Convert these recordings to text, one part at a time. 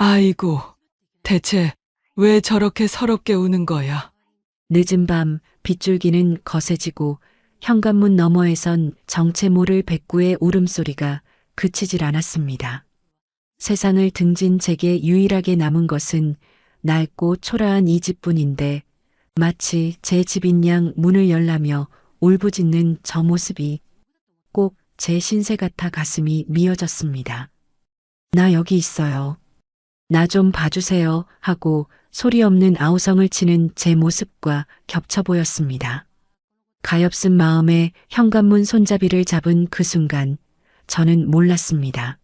아이고, 대체 왜 저렇게 서럽게 우는 거야? 늦은 밤 빗줄기는 거세지고 현관문 너머에선 정체 모를 백구의 울음소리가 그치질 않았습니다. 세상을 등진 제게 유일하게 남은 것은 낡고 초라한 이 집뿐인데 마치 제 집인 양 문을 열라며 울부짖는 저 모습이 꼭 제 신세 같아 가슴이 미어졌습니다. 나 여기 있어요. 나 좀 봐주세요 하고 소리 없는 아우성을 치는 제 모습과 겹쳐 보였습니다. 가엾은 마음에 현관문 손잡이를 잡은 그 순간 저는 몰랐습니다.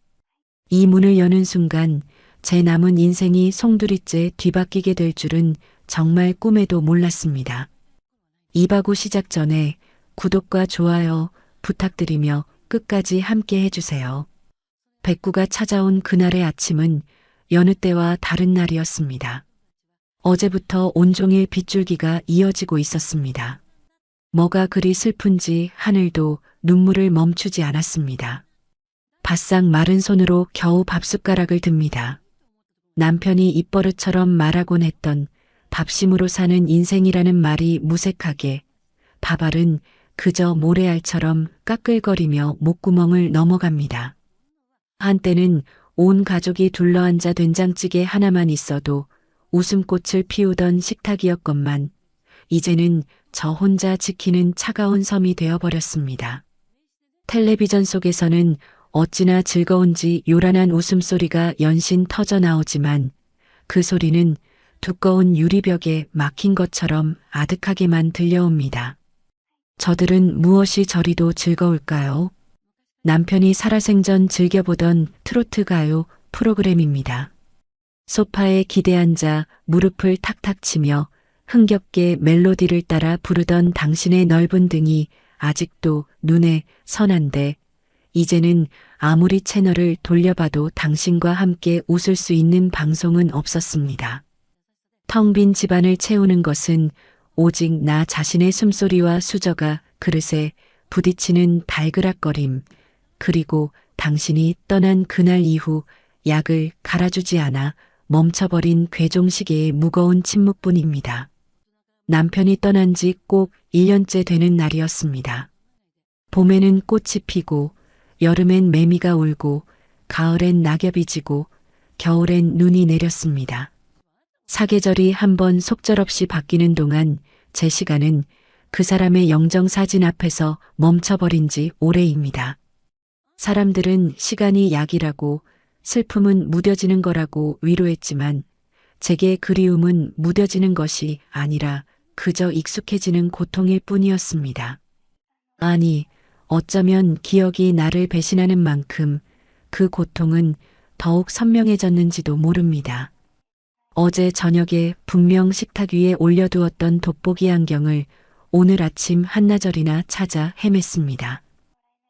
이 문을 여는 순간 제 남은 인생이 송두리째 뒤바뀌게 될 줄은 정말 꿈에도 몰랐습니다. 이바구 시작 전에 구독과 좋아요 부탁드리며 끝까지 함께 해주세요. 백구가 찾아온 그날의 아침은 여느 때와 다른 날이었습니다. 어제부터 온종일 빗줄기가 이어지고 있었습니다. 뭐가 그리 슬픈지 하늘도 눈물을 멈추지 않았습니다. 바싹 마른 손으로 겨우 밥숟가락을 듭니다. 남편이 입버릇처럼 말하곤 했던 밥심으로 사는 인생이라는 말이 무색하게 밥알은 그저 모래알처럼 까끌거리며 목구멍을 넘어갑니다. 한때는 온 가족이 둘러앉아 된장찌개 하나만 있어도 웃음꽃을 피우던 식탁이었건만 이제는 저 혼자 지키는 차가운 섬이 되어버렸습니다. 텔레비전 속에서는 어찌나 즐거운지 요란한 웃음소리가 연신 터져 나오지만 그 소리는 두꺼운 유리벽에 막힌 것처럼 아득하게만 들려옵니다. 저들은 무엇이 저리도 즐거울까요? 남편이 살아생전 즐겨보던 트로트 가요 프로그램입니다. 소파에 기대앉아 무릎을 탁탁 치며 흥겹게 멜로디를 따라 부르던 당신의 넓은 등이 아직도 눈에 선한데 이제는 아무리 채널을 돌려봐도 당신과 함께 웃을 수 있는 방송은 없었습니다. 텅 빈 집안을 채우는 것은 오직 나 자신의 숨소리와 수저가 그릇에 부딪히는 발그락거림, 그리고 당신이 떠난 그날 이후 약을 갈아주지 않아 멈춰버린 괴종시계의 무거운 침묵뿐입니다. 남편이 떠난 지 꼭 1년째 되는 날이었습니다. 봄에는 꽃이 피고 여름엔 매미가 울고 가을엔 낙엽이 지고 겨울엔 눈이 내렸습니다. 사계절이 한번 속절없이 바뀌는 동안 제 시간은 그 사람의 영정사진 앞에서 멈춰버린 지 오래입니다. 사람들은 시간이 약이라고 슬픔은 무뎌지는 거라고 위로했지만 제게 그리움은 무뎌지는 것이 아니라 그저 익숙해지는 고통일 뿐이었습니다. 아니, 어쩌면 기억이 나를 배신하는 만큼 그 고통은 더욱 선명해졌는지도 모릅니다. 어제 저녁에 분명 식탁 위에 올려두었던 돋보기 안경을 오늘 아침 한나절이나 찾아 헤맸습니다.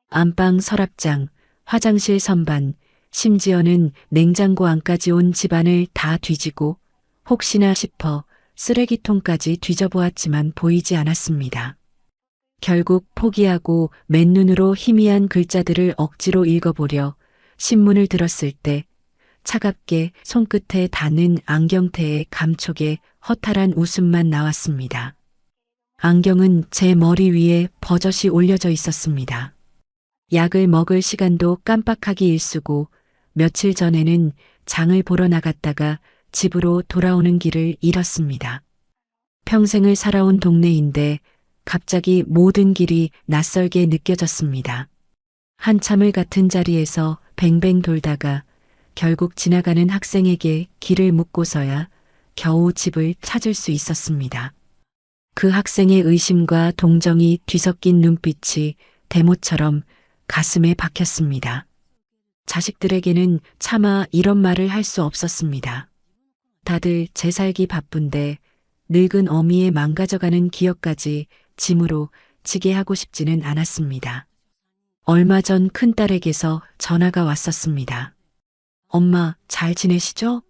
안방 서랍장, 화장실 선반, 심지어는 냉장고 안까지 온 집안을 다 뒤지고 혹시나 싶어 쓰레기통까지 뒤져보았지만 보이지 않았습니다. 결국 포기하고 맨눈으로 희미한 글자들을 억지로 읽어보려 신문을 들었을 때 차갑게 손끝에 닿는 안경테의 감촉에 허탈한 웃음만 나왔습니다. 안경은 제 머리 위에 버젓이 올려져 있었습니다. 약을 먹을 시간도 깜빡하기 일쑤고 며칠 전에는 장을 보러 나갔다가 집으로 돌아오는 길을 잃었습니다. 평생을 살아온 동네인데 갑자기 모든 길이 낯설게 느껴졌습니다. 한참을 같은 자리에서 뱅뱅 돌다가 결국 지나가는 학생에게 길을 묻고서야 겨우 집을 찾을 수 있었습니다. 그 학생의 의심과 동정이 뒤섞인 눈빛이 대모처럼 가슴에 박혔습니다. 자식들에게는 차마 이런 말을 할 수 없었습니다. 다들 제 살기 바쁜데 늙은 어미의 망가져가는 기억까지 짐으로 지게 하고 싶지는 않았습니다. 얼마 전 큰딸에게서 전화가 왔었습니다. 엄마, 잘 지내시죠?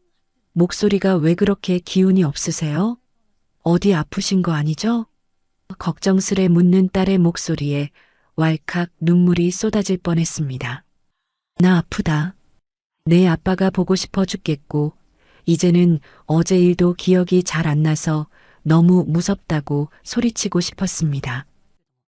목소리가 왜 그렇게 기운이 없으세요? 어디 아프신 거 아니죠? 걱정스레 묻는 딸의 목소리에 왈칵 눈물이 쏟아질 뻔했습니다. 나 아프다. 내 아빠가 보고 싶어 죽겠고 이제는 어제 일도 기억이 잘 안 나서 너무 무섭다고 소리치고 싶었습니다.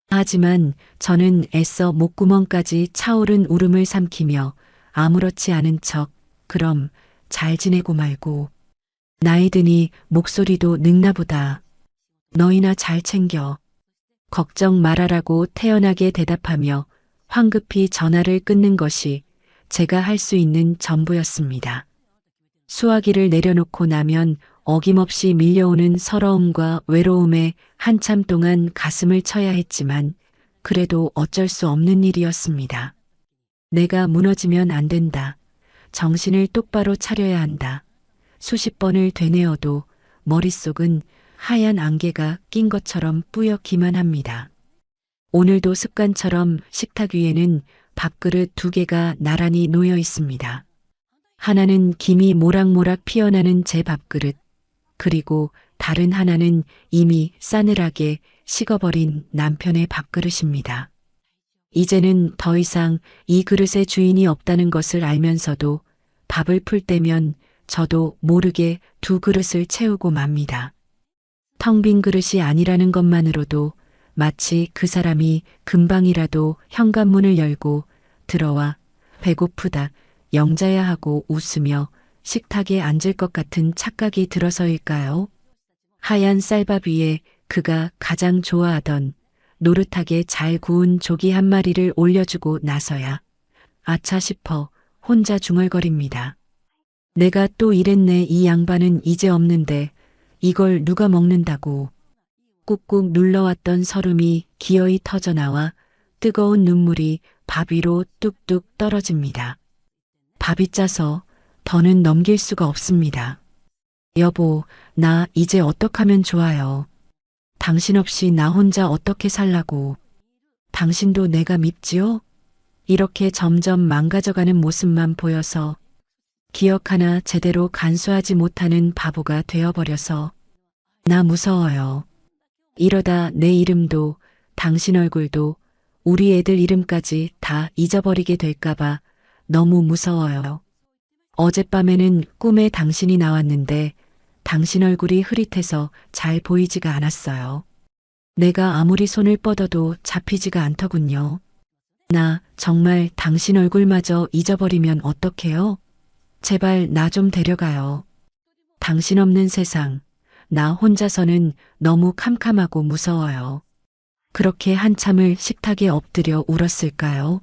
하지만 저는 애써 목구멍까지 차오른 울음을 삼키며 아무렇지 않은 척, 그럼 잘 지내고 말고. 나이 드니 목소리도 늙나 보다. 너희나 잘 챙겨. 걱정 말아라고 태연하게 대답하며 황급히 전화를 끊는 것이 제가 할 수 있는 전부였습니다. 수화기를 내려놓고 나면 어김없이 밀려오는 서러움과 외로움에 한참 동안 가슴을 쳐야 했지만 그래도 어쩔 수 없는 일이었습니다. 내가 무너지면 안 된다. 정신을 똑바로 차려야 한다. 수십 번을 되뇌어도 머릿속은 하얀 안개가 낀 것처럼 뿌옇기만 합니다. 오늘도 습관처럼 식탁 위에는 밥그릇 2개가 나란히 놓여 있습니다. 하나는 김이 모락모락 피어나는 제 밥그릇, 그리고 다른 하나는 이미 싸늘하게 식어버린 남편의 밥그릇입니다. 이제는 더 이상 이 그릇의 주인이 없다는 것을 알면서도 밥을 풀 때면 저도 모르게 2 그릇을 채우고 맙니다. 텅 빈 그릇이 아니라는 것만으로도 마치 그 사람이 금방이라도 현관문을 열고 들어와 배고프다, 영자야 하고 웃으며 식탁에 앉을 것 같은 착각이 들어서일까요? 하얀 쌀밥 위에 그가 가장 좋아하던 노릇하게 잘 구운 조기 한 마리를 올려주고 나서야 아차 싶어 혼자 중얼거립니다. 내가 또 이랬네. 이 양반은 이제 없는데 이걸 누가 먹는다고. 꾹꾹 눌러왔던 설움이 기어이 터져나와 뜨거운 눈물이 밥 위로 뚝뚝 떨어집니다. 밥이 짜서 더는 넘길 수가 없습니다. 여보, 나 이제 어떡하면 좋아요. 당신 없이 나 혼자 어떻게 살라고. 당신도 내가 밉지요? 이렇게 점점 망가져가는 모습만 보여서 기억 하나 제대로 간수하지 못하는 바보가 되어버려서 나 무서워요. 이러다 내 이름도 당신 얼굴도 우리 애들 이름까지 다 잊어버리게 될까봐 너무 무서워요. 어젯밤에는 꿈에 당신이 나왔는데 당신 얼굴이 흐릿해서 잘 보이지가 않았어요. 내가 아무리 손을 뻗어도 잡히지가 않더군요. 나 정말 당신 얼굴마저 잊어버리면 어떡해요? 제발 나 좀 데려가요. 당신 없는 세상, 나 혼자서는 너무 캄캄하고 무서워요. 그렇게 한참을 식탁에 엎드려 울었을까요?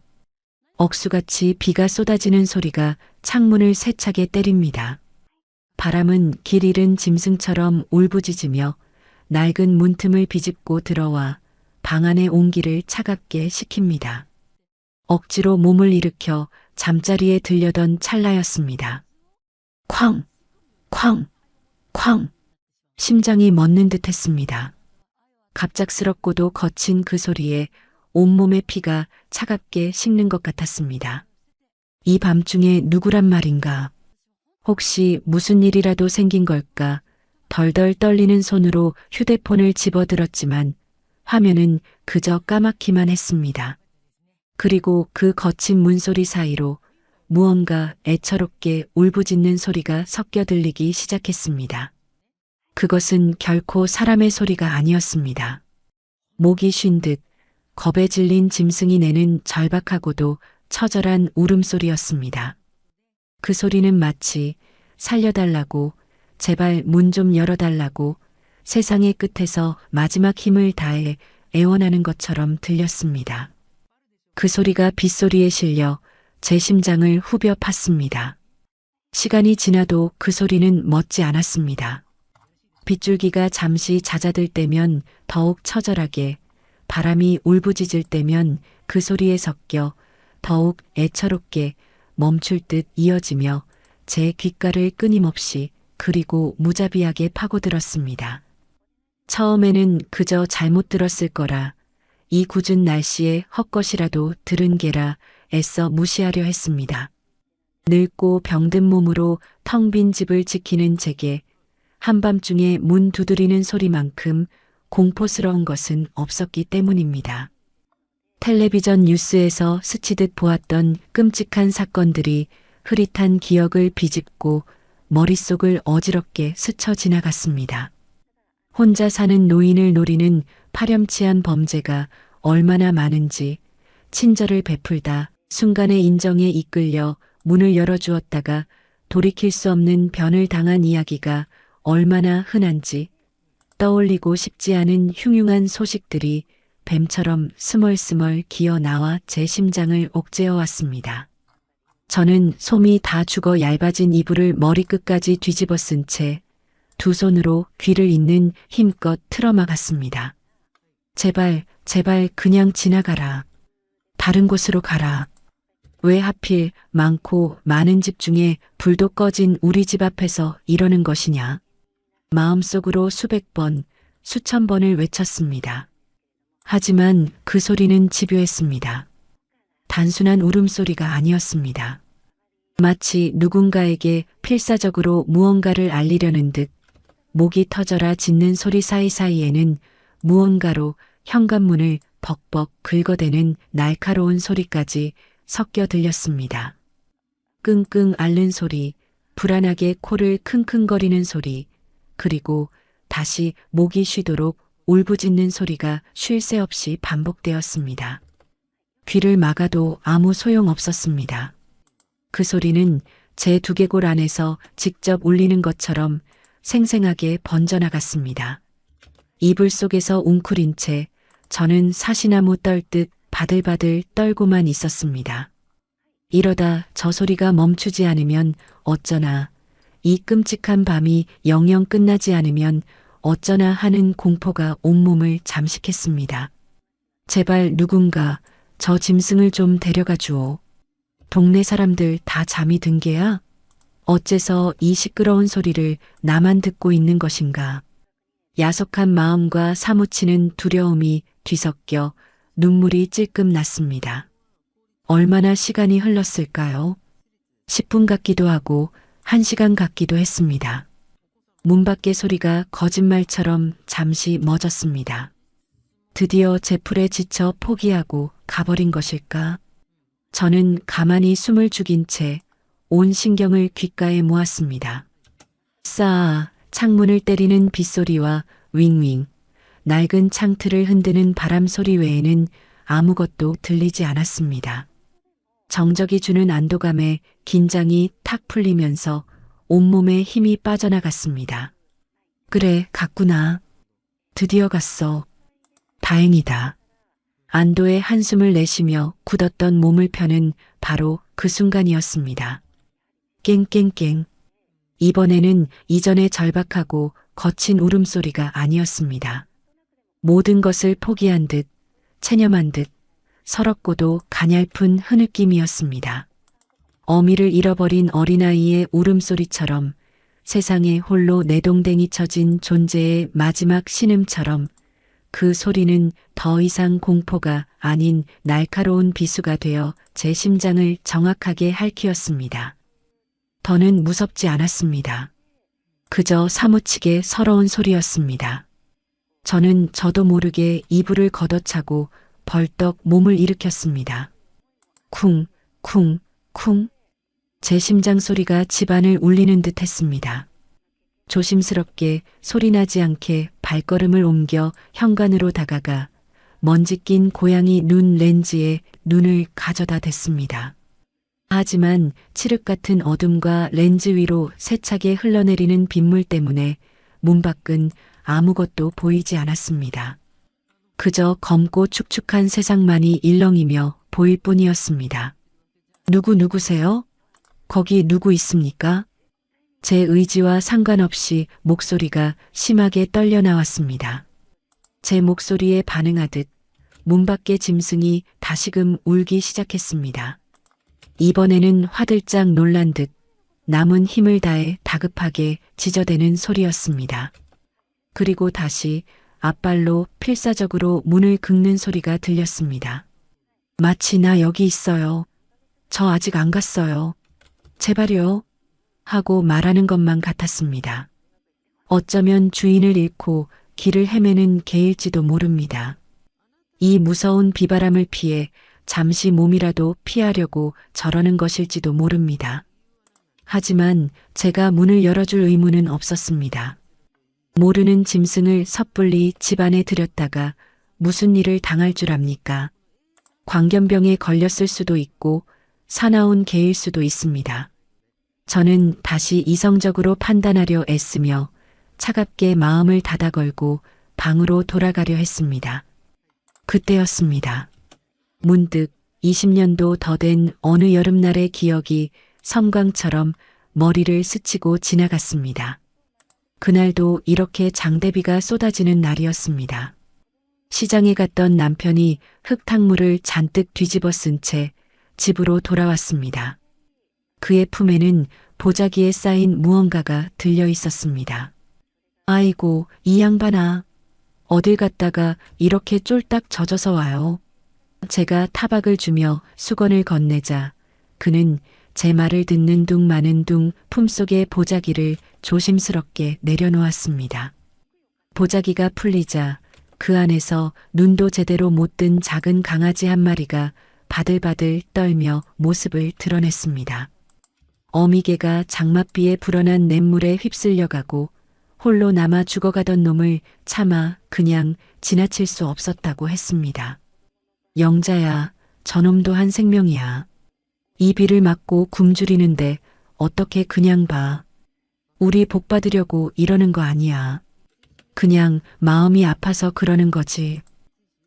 억수같이 비가 쏟아지는 소리가 창문을 세차게 때립니다. 바람은 길 잃은 짐승처럼 울부짖으며 낡은 문틈을 비집고 들어와 방 안의 온기를 차갑게 식힙니다. 억지로 몸을 일으켜 잠자리에 들려던 찰나였습니다. 쾅! 쾅! 쾅! 심장이 멎는 듯 했습니다. 갑작스럽고도 거친 그 소리에 온몸의 피가 차갑게 식는 것 같았습니다. 이 밤중에 누구란 말인가? 혹시 무슨 일이라도 생긴 걸까? 덜덜 떨리는 손으로 휴대폰을 집어들었지만 화면은 그저 까맣기만 했습니다. 그리고 그 거친 문소리 사이로 무언가 애처롭게 울부짖는 소리가 섞여 들리기 시작했습니다. 그것은 결코 사람의 소리가 아니었습니다. 목이 쉰 듯 겁에 질린 짐승이 내는 절박하고도 처절한 울음소리였습니다. 그 소리는 마치 살려달라고, 제발 문 좀 열어달라고 세상의 끝에서 마지막 힘을 다해 애원하는 것처럼 들렸습니다. 그 소리가 빗소리에 실려 제 심장을 후벼 팠습니다. 시간이 지나도 그 소리는 멎지 않았습니다. 빗줄기가 잠시 잦아들 때면 더욱 처절하게, 바람이 울부짖을 때면 그 소리에 섞여 더욱 애처롭게 멈출 듯 이어지며 제 귓가를 끊임없이 그리고 무자비하게 파고들었습니다. 처음에는 그저 잘못 들었을 거라, 이 궂은 날씨에 헛것이라도 들은 게라 애써 무시하려 했습니다. 늙고 병든 몸으로 텅 빈 집을 지키는 제게 한밤중에 문 두드리는 소리만큼 공포스러운 것은 없었기 때문입니다. 텔레비전 뉴스에서 스치듯 보았던 끔찍한 사건들이 흐릿한 기억을 비집고 머릿속을 어지럽게 스쳐 지나갔습니다. 혼자 사는 노인을 노리는 파렴치한 범죄가 얼마나 많은지, 친절을 베풀다 순간의 인정에 이끌려 문을 열어주었다가 돌이킬 수 없는 변을 당한 이야기가 얼마나 흔한지 떠올리고 싶지 않은 흉흉한 소식들이 뱀처럼 스멀스멀 기어 나와 제 심장을 옥죄어 왔습니다. 저는 솜이 다 죽어 얇아진 이불을 머리끝까지 뒤집어 쓴 채 두 손으로 귀를 잇는 힘껏 틀어막았습니다. 제발, 제발 그냥 지나가라. 다른 곳으로 가라. 왜 하필 많고 많은 집 중에 불도 꺼진 우리 집 앞에서 이러는 것이냐. 마음속으로 수백 번, 수천 번을 외쳤습니다. 하지만 그 소리는 집요했습니다. 단순한 울음소리가 아니었습니다. 마치 누군가에게 필사적으로 무언가를 알리려는 듯 목이 터져라 짖는 소리 사이사이에는 무언가로 현관문을 벅벅 긁어대는 날카로운 소리까지 섞여 들렸습니다. 끙끙 앓는 소리, 불안하게 코를 킁킁거리는 소리, 그리고 다시 목이 쉬도록 울부짖는 소리가 쉴 새 없이 반복되었습니다. 귀를 막아도 아무 소용 없었습니다. 그 소리는 제 두개골 안에서 직접 울리는 것처럼 생생하게 번져나갔습니다. 이불 속에서 웅크린 채 저는 사시나무 떨듯 바들바들 떨고만 있었습니다. 이러다 저 소리가 멈추지 않으면 어쩌나, 이 끔찍한 밤이 영영 끝나지 않으면 어쩌나 하는 공포가 온몸을 잠식했습니다. 제발 누군가 저 짐승을 좀 데려가 주오. 동네 사람들 다 잠이 든 게야? 어째서 이 시끄러운 소리를 나만 듣고 있는 것인가? 야속한 마음과 사무치는 두려움이 뒤섞여 눈물이 찔끔 났습니다. 얼마나 시간이 흘렀을까요? 10분 같기도 하고 1시간 같기도 했습니다. 문 밖의 소리가 거짓말처럼 잠시 멎었습니다. 드디어 제 풀에 지쳐 포기하고 가버린 것일까? 저는 가만히 숨을 죽인 채 온 신경을 귓가에 모았습니다. 싸 창문을 때리는 빗소리와 윙윙, 낡은 창틀을 흔드는 바람 소리 외에는 아무것도 들리지 않았습니다. 정적이 주는 안도감에 긴장이 탁 풀리면서 온몸에 힘이 빠져나갔습니다. 그래, 갔구나. 드디어 갔어. 다행이다. 안도의 한숨을 내쉬며 굳었던 몸을 펴는 바로 그 순간이었습니다. 깽깽깽. 이번에는 이전의 절박하고 거친 울음소리가 아니었습니다. 모든 것을 포기한 듯, 체념한 듯, 서럽고도 가냘픈 흐느낌이었습니다. 어미를 잃어버린 어린아이의 울음소리처럼, 세상에 홀로 내동댕이 쳐진 존재의 마지막 신음처럼 그 소리는 더 이상 공포가 아닌 날카로운 비수가 되어 제 심장을 정확하게 핥히었습니다. 더는 무섭지 않았습니다. 그저 사무치게 서러운 소리였습니다. 저는 저도 모르게 이불을 걷어차고 벌떡 몸을 일으켰습니다. 쿵, 쿵, 쿵. 제 심장 소리가 집안을 울리는 듯 했습니다. 조심스럽게 소리나지 않게 발걸음을 옮겨 현관으로 다가가 먼지 낀 고양이 눈 렌즈에 눈을 가져다 댔습니다. 하지만 칠흑 같은 어둠과 렌즈 위로 세차게 흘러내리는 빗물 때문에 문 밖은 아무것도 보이지 않았습니다. 그저 검고 축축한 세상만이 일렁이며 보일 뿐이었습니다. 누구세요? 거기 누구 있습니까? 제 의지와 상관없이 목소리가 심하게 떨려 나왔습니다. 제 목소리에 반응하듯 문 밖의 짐승이 다시금 울기 시작했습니다. 이번에는 화들짝 놀란 듯 남은 힘을 다해 다급하게 짖어대는 소리였습니다. 그리고 다시 앞발로 필사적으로 문을 긁는 소리가 들렸습니다. 마치 나 여기 있어요. 저 아직 안 갔어요. 제발요. 하고 말하는 것만 같았습니다. 어쩌면 주인을 잃고 길을 헤매는 개일지도 모릅니다. 이 무서운 비바람을 피해 잠시 몸이라도 피하려고 저러는 것일지도 모릅니다. 하지만 제가 문을 열어줄 의무는 없었습니다. 모르는 짐승을 섣불리 집 안에 들였다가 무슨 일을 당할 줄 압니까? 광견병에 걸렸을 수도 있고 사나운 개일 수도 있습니다. 저는 다시 이성적으로 판단하려 애쓰며 차갑게 마음을 닫아걸고 방으로 돌아가려 했습니다. 그때였습니다. 문득 20년도 더 된 어느 여름날의 기억이 섬광처럼 머리를 스치고 지나갔습니다. 그날도 이렇게 장대비가 쏟아지는 날이었습니다. 시장에 갔던 남편이 흙탕물을 잔뜩 뒤집어 쓴 채 집으로 돌아왔습니다. 그의 품에는 보자기에 쌓인 무언가가 들려 있었습니다. 아이고, 이 양반아. 어딜 갔다가 이렇게 쫄딱 젖어서 와요. 제가 타박을 주며 수건을 건네자 그는 제 말을 듣는 둥 마는 둥 품속의 보자기를 조심스럽게 내려놓았습니다. 보자기가 풀리자 그 안에서 눈도 제대로 못 뜬 작은 강아지 한 마리가 바들바들 떨며 모습을 드러냈습니다. 어미개가 장맛비에 불어난 냇물에 휩쓸려가고 홀로 남아 죽어가던 놈을 차마 그냥 지나칠 수 없었다고 했습니다. 영자야, 저놈도 한 생명이야. 이 비를 맞고 굶주리는데 어떻게 그냥 봐. 우리 복 받으려고 이러는 거 아니야. 그냥 마음이 아파서 그러는 거지.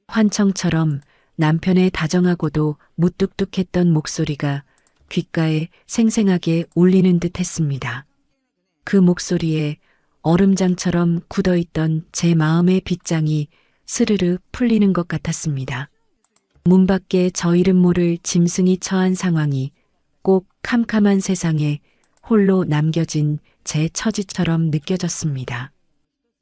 환청처럼 남편의 다정하고도 무뚝뚝했던 목소리가 귓가에 생생하게 울리는 듯 했습니다. 그 목소리에 얼음장처럼 굳어있던 제 마음의 빗장이 스르르 풀리는 것 같았습니다. 문 밖에 저 이름 모를 짐승이 처한 상황이 꼭 캄캄한 세상에 홀로 남겨진 제 처지처럼 느껴졌습니다.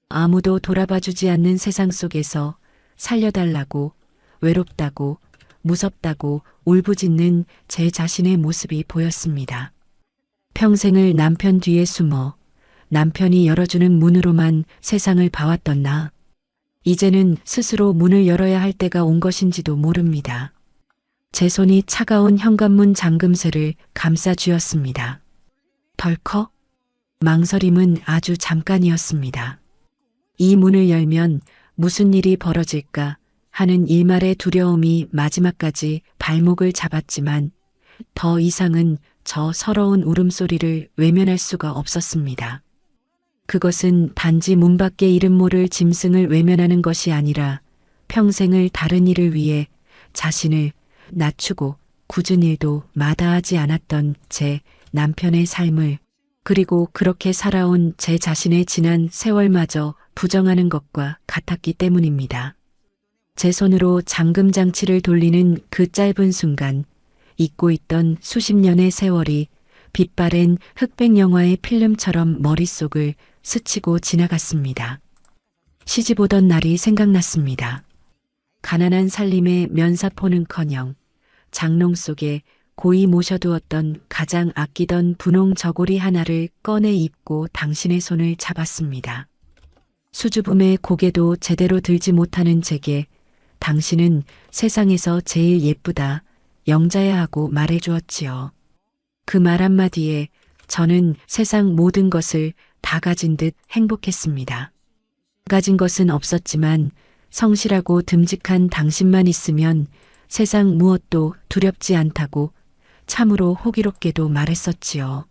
아무도 돌아봐주지 않는 세상 속에서 살려달라고, 외롭다고, 무섭다고 울부짖는 제 자신의 모습이 보였습니다. 평생을 남편 뒤에 숨어 남편이 열어주는 문으로만 세상을 봐왔던 나. 이제는 스스로 문을 열어야 할 때가 온 것인지도 모릅니다. 제 손이 차가운 현관문 잠금쇠를 감싸 쥐었습니다. 덜컥 망설임은 아주 잠깐이었습니다. 이 문을 열면 무슨 일이 벌어질까 하는 일말의 두려움이 마지막까지 발목을 잡았지만 더 이상은 저 서러운 울음소리를 외면할 수가 없었습니다. 그것은 단지 문 밖의 이름 모를 짐승을 외면하는 것이 아니라 평생을 다른 일을 위해 자신을 낮추고 굳은 일도 마다하지 않았던 제 남편의 삶을 그리고 그렇게 살아온 제 자신의 지난 세월마저 부정하는 것과 같았기 때문입니다. 제 손으로 잠금 장치를 돌리는 그 짧은 순간 잊고 있던 수십 년의 세월이 빛바랜 흑백 영화의 필름처럼 머릿속을 스치고 지나갔습니다. 시집 오던 날이 생각났습니다. 가난한 살림의 면사포는커녕 장롱 속에 고이 모셔두었던 가장 아끼던 분홍 저고리 하나를 꺼내 입고 당신의 손을 잡았습니다. 수줍음의 고개도 제대로 들지 못하는 제게 당신은 세상에서 제일 예쁘다, 영자야 하고 말해주었지요. 그 말 한마디에 저는 세상 모든 것을 다 가진 듯 행복했습니다. 가진 것은 없었지만 성실하고 듬직한 당신만 있으면 세상 무엇도 두렵지 않다고 참으로 호기롭게도 말했었지요.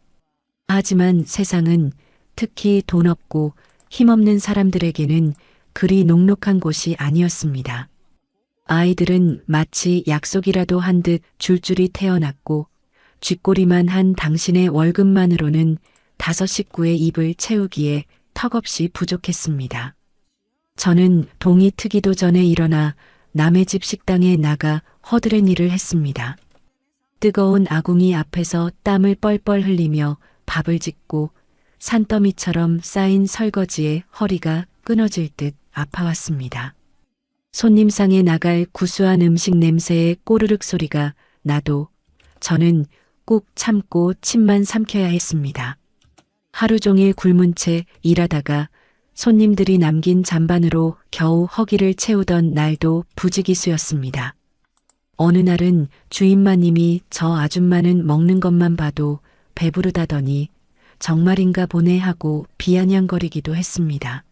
하지만 세상은 특히 돈 없고 힘없는 사람들에게는 그리 녹록한 곳이 아니었습니다. 아이들은 마치 약속이라도 한 듯 줄줄이 태어났고 쥐꼬리만 한 당신의 월급만으로는 5 식구의 입을 채우기에 턱없이 부족했습니다. 저는 동이 트기도 전에 일어나 남의 집 식당에 나가 허드렛 일을 했습니다. 뜨거운 아궁이 앞에서 땀을 뻘뻘 흘리며 밥을 짓고 산더미처럼 쌓인 설거지에 허리가 끊어질 듯 아파왔습니다. 손님상에 나갈 구수한 음식 냄새의 꼬르륵 소리가 나도 저는 꾹 참고 침만 삼켜야 했습니다. 하루 종일 굶은 채 일하다가 손님들이 남긴 잔반으로 겨우 허기를 채우던 날도 부지기수였습니다. 어느 날은 주인마님이 저 아줌마는 먹는 것만 봐도 배부르다더니 정말인가 보네 하고 비아냥거리기도 했습니다.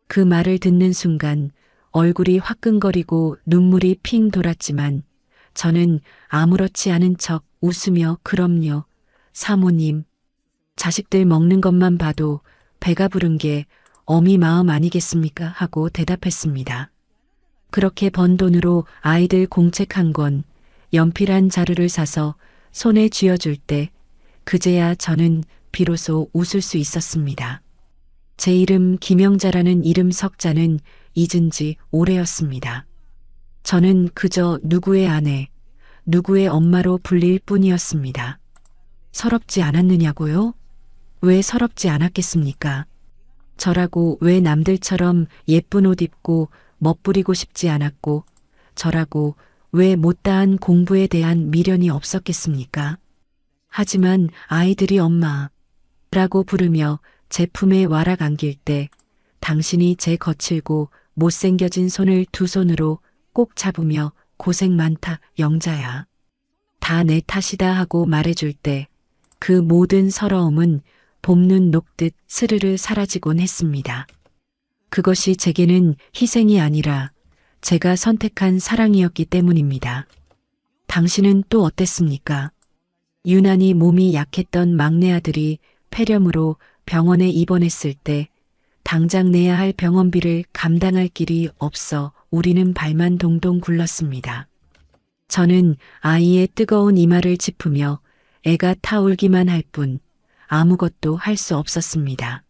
그 말을 듣는 순간 얼굴이 화끈거리고 눈물이 핑 돌았지만 저는 아무렇지 않은 척 웃으며 그럼요, 사모님. 자식들 먹는 것만 봐도 배가 부른 게 어미 마음 아니겠습니까? 하고 대답했습니다. 그렇게 번 돈으로 아이들 공책 한 권, 연필 한 자루를 사서 손에 쥐어줄 때 그제야 저는 비로소 웃을 수 있었습니다. 제 이름 김영자라는 이름 석자는 잊은 지 오래였습니다. 저는 그저 누구의 아내, 누구의 엄마로 불릴 뿐이었습니다. 서럽지 않았느냐고요? 왜 서럽지 않았겠습니까? 저라고 왜 남들처럼 예쁜 옷 입고 멋부리고 싶지 않았고, 저라고 왜 못다한 공부에 대한 미련이 없었겠습니까? 하지만 아이들이 엄마라고 부르며 제 품에 와락 안길 때 당신이 제 거칠고 못생겨진 손을 두 손으로 꼭 잡으며 고생 많다, 영자야. 다 내 탓이다 하고 말해줄 때 그 모든 서러움은 봄눈 녹듯 스르르 사라지곤 했습니다. 그것이 제게는 희생이 아니라 제가 선택한 사랑이었기 때문입니다. 당신은 또 어땠습니까? 유난히 몸이 약했던 막내 아들이 폐렴으로 병원에 입원했을 때 당장 내야 할 병원비를 감당할 길이 없어 우리는 발만 동동 굴렀습니다. 저는 아이의 뜨거운 이마를 짚으며 애가 타올기만 할 뿐 아무것도 할 수 없었습니다.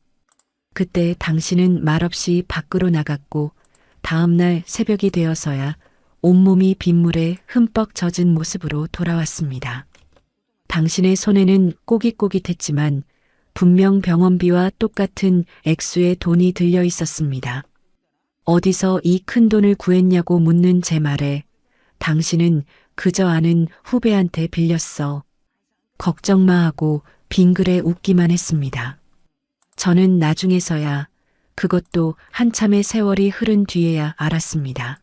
그때 당신은 말없이 밖으로 나갔고 다음날 새벽이 되어서야 온몸이 빗물에 흠뻑 젖은 모습으로 돌아왔습니다. 당신의 손에는 꼬깃꼬깃했지만 분명 병원비와 똑같은 액수의 돈이 들려 있었습니다. 어디서 이 큰 돈을 구했냐고 묻는 제 말에 당신은 그저 아는 후배한테 빌렸어. 걱정 마 하고 빙그레 웃기만 했습니다. 저는 나중에서야 그것도 한참의 세월이 흐른 뒤에야 알았습니다.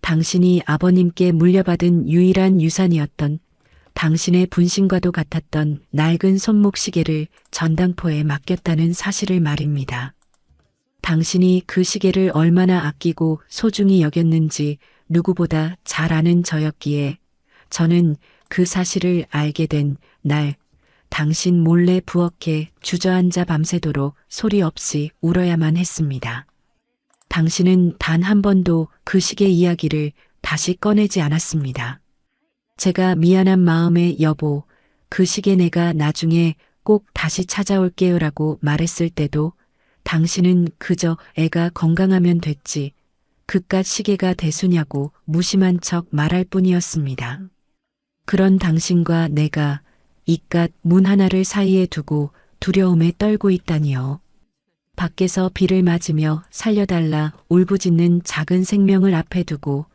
당신이 아버님께 물려받은 유일한 유산이었던 당신의 분신과도 같았던 낡은 손목 시계를 전당포에 맡겼다는 사실을 말입니다. 당신이 그 시계를 얼마나 아끼고 소중히 여겼는지 누구보다 잘 아는 저였기에 저는 그 사실을 알게 된 날 당신 몰래 부엌에 주저앉아 밤새도록 소리 없이 울어야만 했습니다. 당신은 단 한 번도 그 시계 이야기를 다시 꺼내지 않았습니다. 제가 미안한 마음에 여보, 그 시계 내가 나중에 꼭 다시 찾아올게요라고 말했을 때도 당신은 그저 애가 건강하면 됐지 그깟 시계가 대수냐고 무심한 척 말할 뿐이었습니다. 그런 당신과 내가 이깟 문 하나를 사이에 두고 두려움에 떨고 있다니요. 밖에서 비를 맞으며 살려달라 울부짖는 작은 생명을 앞에 두고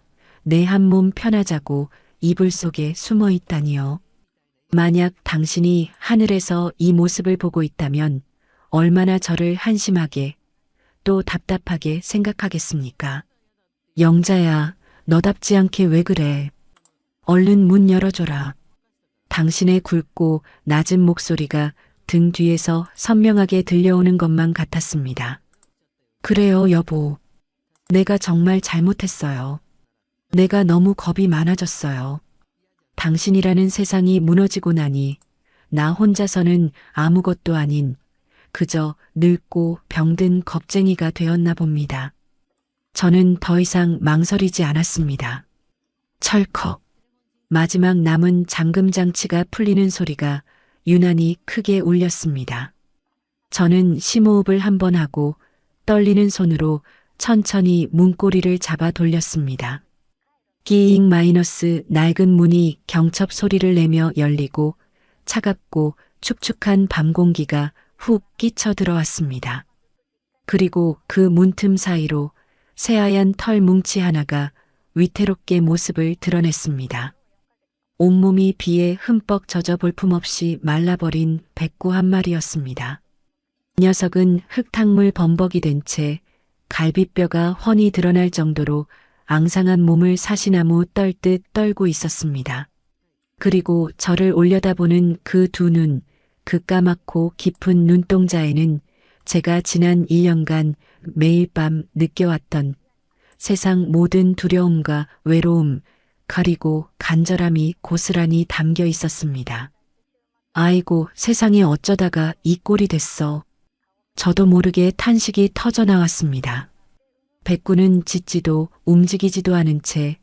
내 한 몸 편하자고 이불 속에 숨어 있다니요. 만약 당신이 하늘에서 이 모습을 보고 있다면 얼마나 저를 한심하게 또 답답하게 생각하겠습니까? 영자야, 너답지 않게 왜 그래? 얼른 문 열어줘라. 당신의 굵고 낮은 목소리가 등 뒤에서 선명하게 들려오는 것만 같았습니다. 그래요, 여보. 내가 정말 잘못했어요. 내가 너무 겁이 많아졌어요. 당신이라는 세상이 무너지고 나니 나 혼자서는 아무것도 아닌 그저 늙고 병든 겁쟁이가 되었나 봅니다. 저는 더 이상 망설이지 않았습니다. 철컥. 마지막 남은 잠금 장치가 풀리는 소리가 유난히 크게 울렸습니다. 저는 심호흡을 한 번 하고 떨리는 손으로 천천히 문고리를 잡아 돌렸습니다. 끼잉 마이너스 낡은 문이 경첩 소리를 내며 열리고 차갑고 축축한 밤 공기가 훅 끼쳐 들어왔습니다. 그리고 그 문틈 사이로 새하얀 털 뭉치 하나가 위태롭게 모습을 드러냈습니다. 온몸이 비에 흠뻑 젖어 볼품없이 말라버린 백구 한 마리였습니다. 녀석은 흙탕물 범벅이 된 채 갈비뼈가 훤히 드러날 정도로 앙상한 몸을 사시나무 떨듯 떨고 있었습니다. 그리고 저를 올려다보는 그 두 눈, 그 까맣고 깊은 눈동자에는 제가 지난 1년간 매일 밤 느껴왔던 세상 모든 두려움과 외로움, 그리고 간절함이 고스란히 담겨 있었습니다. 아이고, 세상에 어쩌다가 이 꼴이 됐어. 저도 모르게 탄식이 터져 나왔습니다. 백구는 짖지도 움직이지도 않은 채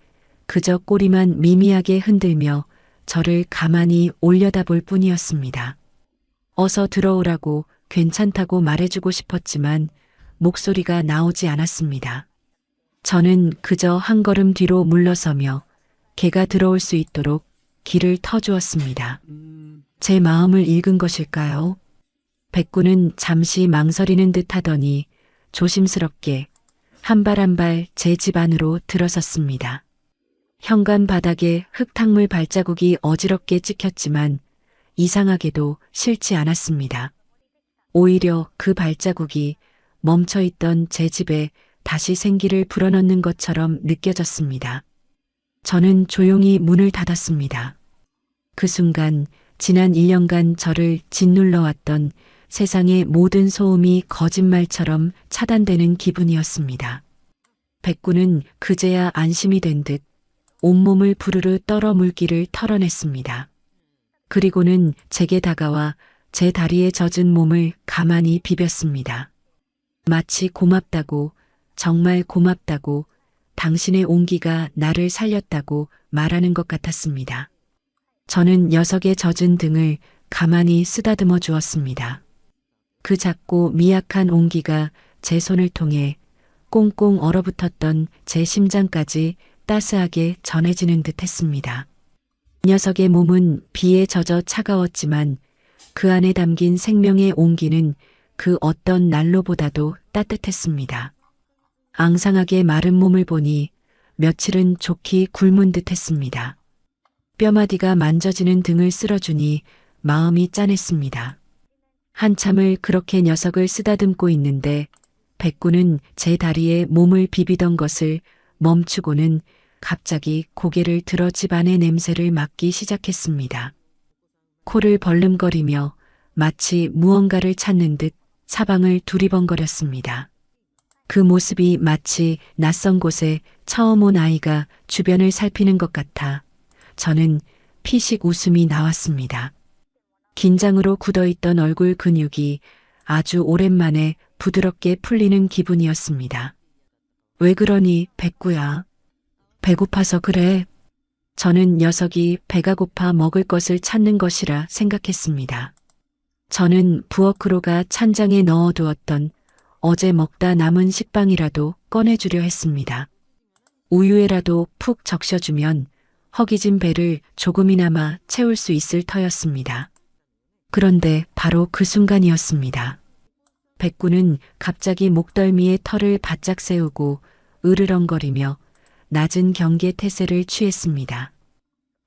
그저 꼬리만 미미하게 흔들며 저를 가만히 올려다볼 뿐이었습니다. 어서 들어오라고 괜찮다고 말해주고 싶었지만 목소리가 나오지 않았습니다. 저는 그저 한 걸음 뒤로 물러서며 개가 들어올 수 있도록 길을 터주었습니다. 제 마음을 읽은 것일까요? 백구는 잠시 망설이는 듯 하더니 조심스럽게 한 발 한 발 제 집 안으로 들어섰습니다. 현관 바닥에 흙탕물 발자국이 어지럽게 찍혔지만 이상하게도 싫지 않았습니다. 오히려 그 발자국이 멈춰있던 제 집에 다시 생기를 불어넣는 것처럼 느껴졌습니다. 저는 조용히 문을 닫았습니다. 그 순간 지난 1년간 저를 짓눌러왔던 세상의 모든 소음이 거짓말처럼 차단되는 기분이었습니다. 백구는 그제야 안심이 된 듯 온몸을 부르르 떨어 물기를 털어냈습니다. 그리고는 제게 다가와 제 다리에 젖은 몸을 가만히 비볐습니다. 마치 고맙다고, 정말 고맙다고, 당신의 온기가 나를 살렸다고 말하는 것 같았습니다. 저는 녀석의 젖은 등을 가만히 쓰다듬어 주었습니다. 그 작고 미약한 온기가 제 손을 통해 꽁꽁 얼어붙었던 제 심장까지 따스하게 전해지는 듯 했습니다. 녀석의 몸은 비에 젖어 차가웠지만 그 안에 담긴 생명의 온기는 그 어떤 난로보다도 따뜻했습니다. 앙상하게 마른 몸을 보니 며칠은 좋게 굶은 듯 했습니다. 뼈마디가 만져지는 등을 쓸어주니 마음이 짠했습니다. 한참을 그렇게 녀석을 쓰다듬고 있는데 백구는 제 다리에 몸을 비비던 것을 멈추고는 갑자기 고개를 들어 집안의 냄새를 맡기 시작했습니다. 코를 벌름거리며 마치 무언가를 찾는 듯 사방을 두리번거렸습니다. 그 모습이 마치 낯선 곳에 처음 온 아이가 주변을 살피는 것 같아 저는 피식 웃음이 나왔습니다. 긴장으로 굳어있던 얼굴 근육이 아주 오랜만에 부드럽게 풀리는 기분이었습니다. 왜 그러니, 백구야? 배고파서 그래. 저는 녀석이 배가 고파 먹을 것을 찾는 것이라 생각했습니다. 저는 부엌으로가 찬장에 넣어두었던 어제 먹다 남은 식빵이라도 꺼내주려 했습니다. 우유에라도 푹 적셔주면 허기진 배를 조금이나마 채울 수 있을 터였습니다. 그런데 바로 그 순간이었습니다. 백구는 갑자기 목덜미에 털을 바짝 세우고 으르렁거리며 낮은 경계 태세를 취했습니다.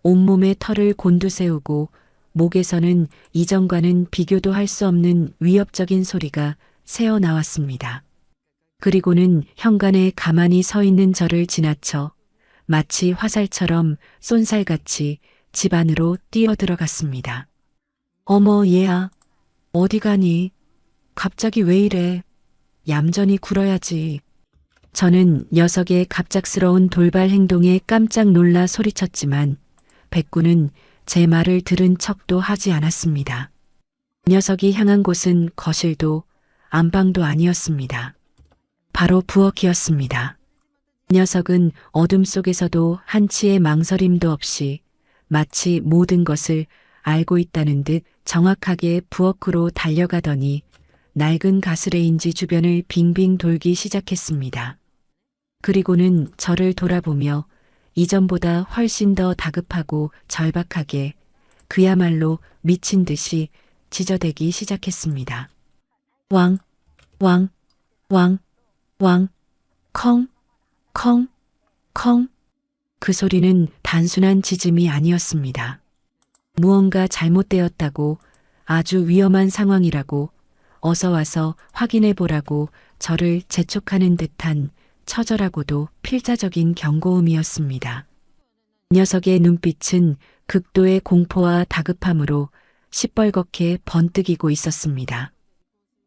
온몸에 털을 곤두세우고 목에서는 이전과는 비교도 할 수 없는 위협적인 소리가 새어나왔습니다. 그리고는 현관에 가만히 서 있는 저를 지나쳐 마치 화살처럼 쏜살같이 집 안으로 뛰어들어갔습니다. 어머 얘야, 어디 가니? 갑자기 왜 이래? 얌전히 굴어야지. 저는 녀석의 갑작스러운 돌발 행동에 깜짝 놀라 소리쳤지만 백구는 제 말을 들은 척도 하지 않았습니다. 녀석이 향한 곳은 거실도 안방도 아니었습니다. 바로 부엌이었습니다. 녀석은 어둠 속에서도 한치의 망설임도 없이 마치 모든 것을 알고 있다는 듯 정확하게 부엌으로 달려가더니 낡은 가스레인지 주변을 빙빙 돌기 시작했습니다. 그리고는 저를 돌아보며 이전보다 훨씬 더 다급하고 절박하게 그야말로 미친 듯이 지저대기 시작했습니다. 왕, 왕, 왕, 왕, 컹, 컹, 컹. 그 소리는 단순한 짖음이 아니었습니다. 무언가 잘못되었다고, 아주 위험한 상황이라고, 어서 와서 확인해 보라고 저를 재촉하는 듯한 처절하고도 필자적인 경고음이었습니다. 녀석의 눈빛은 극도의 공포와 다급함으로 시뻘겋게 번뜩이고 있었습니다.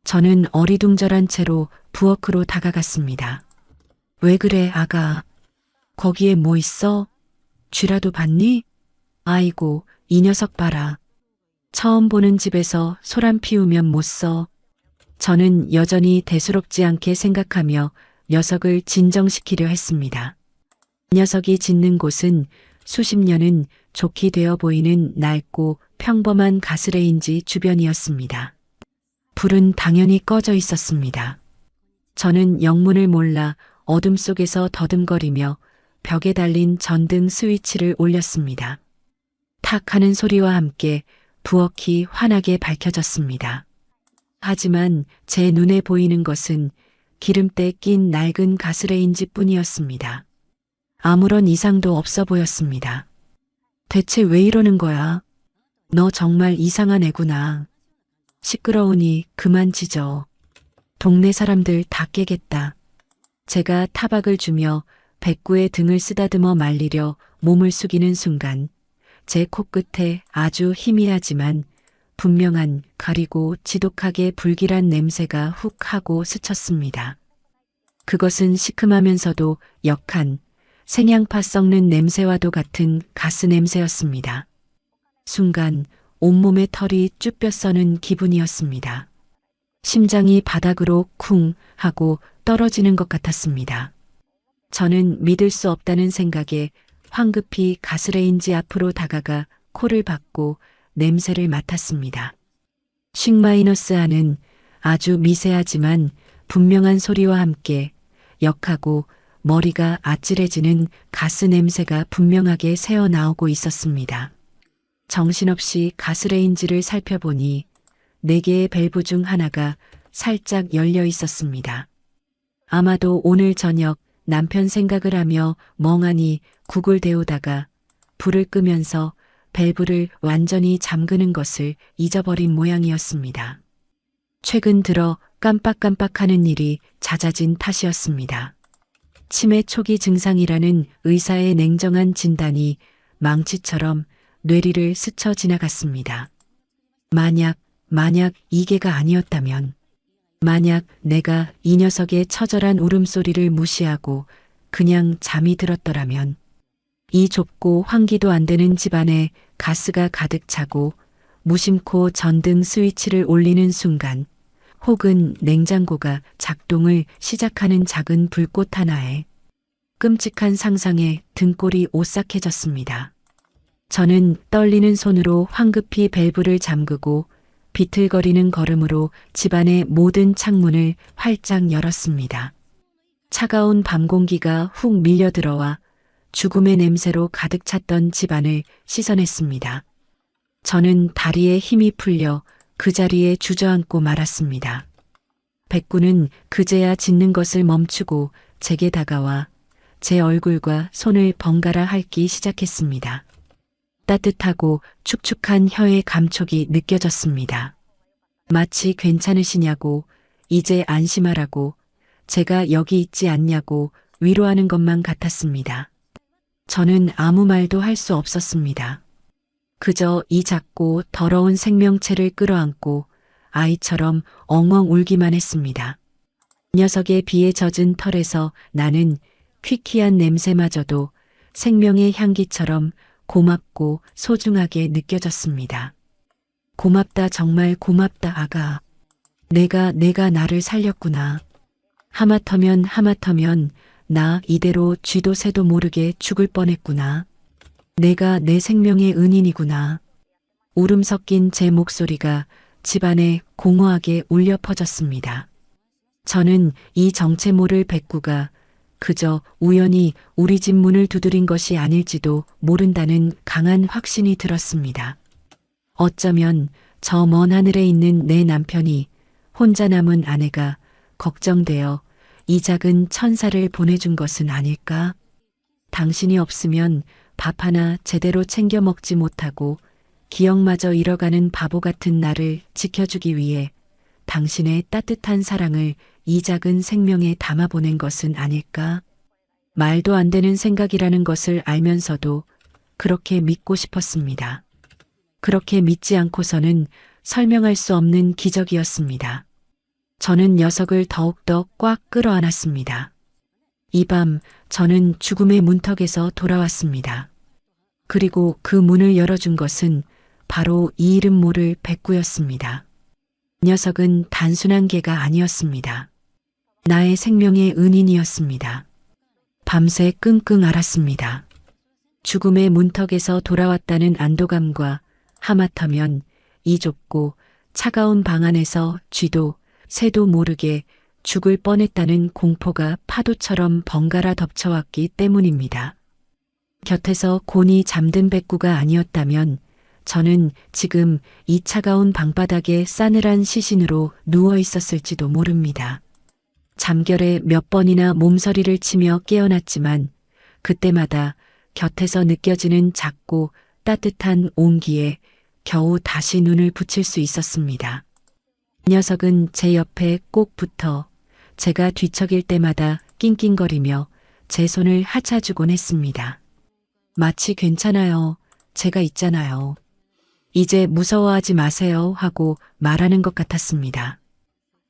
저는 어리둥절한 채로 부엌으로 다가갔습니다. 왜 그래, 아가? 거기에 뭐 있어? 쥐라도 봤니? 아이고, 이 녀석 봐라. 처음 보는 집에서 소란 피우면 못 써. 저는 여전히 대수롭지 않게 생각하며 녀석을 진정시키려 했습니다. 녀석이 짖는 곳은 수십 년은 좋게 되어 보이는 낡고 평범한 가스레인지 주변이었습니다. 불은 당연히 꺼져 있었습니다. 저는 영문을 몰라 어둠 속에서 더듬거리며 벽에 달린 전등 스위치를 올렸습니다. 탁 하는 소리와 함께 부엌이 환하게 밝혀졌습니다. 하지만 제 눈에 보이는 것은 기름때 낀 낡은 가스레인지 뿐이었습니다. 아무런 이상도 없어 보였습니다. 대체 왜 이러는 거야? 너 정말 이상한 애구나. 시끄러우니 그만 짖어. 동네 사람들 다 깨겠다. 제가 타박을 주며 백구의 등을 쓰다듬어 말리려 몸을 숙이는 순간 제 코끝에 아주 희미하지만 분명한 가리고 지독하게 불길한 냄새가 훅 하고 스쳤습니다. 그것은 시큼하면서도 역한 생양파 썩는 냄새와도 같은 가스 냄새였습니다. 순간 온몸의 털이 쭈뼛 서는 기분이었습니다. 심장이 바닥으로 쿵 하고 떨어지는 것 같았습니다. 저는 믿을 수 없다는 생각에 황급히 가스레인지 앞으로 다가가 코를 박고 냄새를 맡았습니다. 쉥마이너스하는 아주 미세하지만 분명한 소리와 함께 역하고 머리가 아찔해지는 가스 냄새가 분명하게 새어나오고 있었습니다. 정신없이 가스레인지를 살펴보니 4개의 밸브 중 하나가 살짝 열려 있었습니다. 아마도 오늘 저녁 남편 생각을 하며 멍하니 국을 데우다가 불을 끄면서 밸브를 완전히 잠그는 것을 잊어버린 모양이었습니다. 최근 들어 깜빡깜빡하는 일이 잦아진 탓이었습니다. 치매 초기 증상이라는 의사의 냉정한 진단이 망치처럼 뇌리를 스쳐 지나갔습니다. 만약 이게가 아니었다면, 만약 내가 이 녀석의 처절한 울음소리를 무시하고 그냥 잠이 들었더라면, 이 좁고 환기도 안 되는 집안에 가스가 가득 차고 무심코 전등 스위치를 올리는 순간 혹은 냉장고가 작동을 시작하는 작은 불꽃 하나에 끔찍한 상상에 등골이 오싹해졌습니다. 저는 떨리는 손으로 황급히 밸브를 잠그고 비틀거리는 걸음으로 집안의 모든 창문을 활짝 열었습니다. 차가운 밤 공기가 훅 밀려 들어와 죽음의 냄새로 가득 찼던 집안을 씻어냈습니다. 저는 다리에 힘이 풀려 그 자리에 주저앉고 말았습니다. 백구는 그제야 짖는 것을 멈추고 제게 다가와 제 얼굴과 손을 번갈아 핥기 시작했습니다. 따뜻하고 축축한 혀의 감촉이 느껴졌습니다. 마치 괜찮으시냐고, 이제 안심하라고, 제가 여기 있지 않냐고 위로하는 것만 같았습니다. 저는 아무 말도 할 수 없었습니다. 그저 이 작고 더러운 생명체를 끌어안고 아이처럼 엉엉 울기만 했습니다. 녀석의 비에 젖은 털에서 나는 퀴퀴한 냄새마저도 생명의 향기처럼 고맙고 소중하게 느껴졌습니다. 고맙다, 정말 고맙다, 아가. 내가 나를 살렸구나. 하마터면 나 이대로 쥐도 새도 모르게 죽을 뻔했구나. 내가 내 생명의 은인이구나. 울음 섞인 제 목소리가 집안에 공허하게 울려 퍼졌습니다. 저는 이 정체 모를 백구가 그저 우연히 우리 집 문을 두드린 것이 아닐지도 모른다는 강한 확신이 들었습니다. 어쩌면 저 먼 하늘에 있는 내 남편이 혼자 남은 아내가 걱정되어 이 작은 천사를 보내준 것은 아닐까? 당신이 없으면 밥 하나 제대로 챙겨 먹지 못하고 기억마저 잃어가는 바보 같은 나를 지켜주기 위해 당신의 따뜻한 사랑을 이 작은 생명에 담아보낸 것은 아닐까? 말도 안 되는 생각이라는 것을 알면서도 그렇게 믿고 싶었습니다. 그렇게 믿지 않고서는 설명할 수 없는 기적이었습니다. 저는 녀석을 더욱더 꽉 끌어안았습니다. 이 밤 저는 죽음의 문턱에서 돌아왔습니다. 그리고 그 문을 열어준 것은 바로 이 이름 모를 백구였습니다. 녀석은 단순한 개가 아니었습니다. 나의 생명의 은인이었습니다. 밤새 끙끙 앓았습니다. 죽음의 문턱에서 돌아왔다는 안도감과 하마터면 이 좁고 차가운 방 안에서 쥐도 새도 모르게 죽을 뻔했다는 공포가 파도처럼 번갈아 덮쳐왔기 때문입니다. 곁에서 곤히 잠든 백구가 아니었다면 저는 지금 이 차가운 방바닥에 싸늘한 시신으로 누워 있었을지도 모릅니다. 잠결에 몇 번이나 몸서리를 치며 깨어났지만 그때마다 곁에서 느껴지는 작고 따뜻한 온기에 겨우 다시 눈을 붙일 수 있었습니다. 녀석은 제 옆에 꼭 붙어 제가 뒤척일 때마다 낑낑거리며 제 손을 하차주곤 했습니다. 마치 괜찮아요. 제가 있잖아요. 이제 무서워하지 마세요 하고 말하는 것 같았습니다.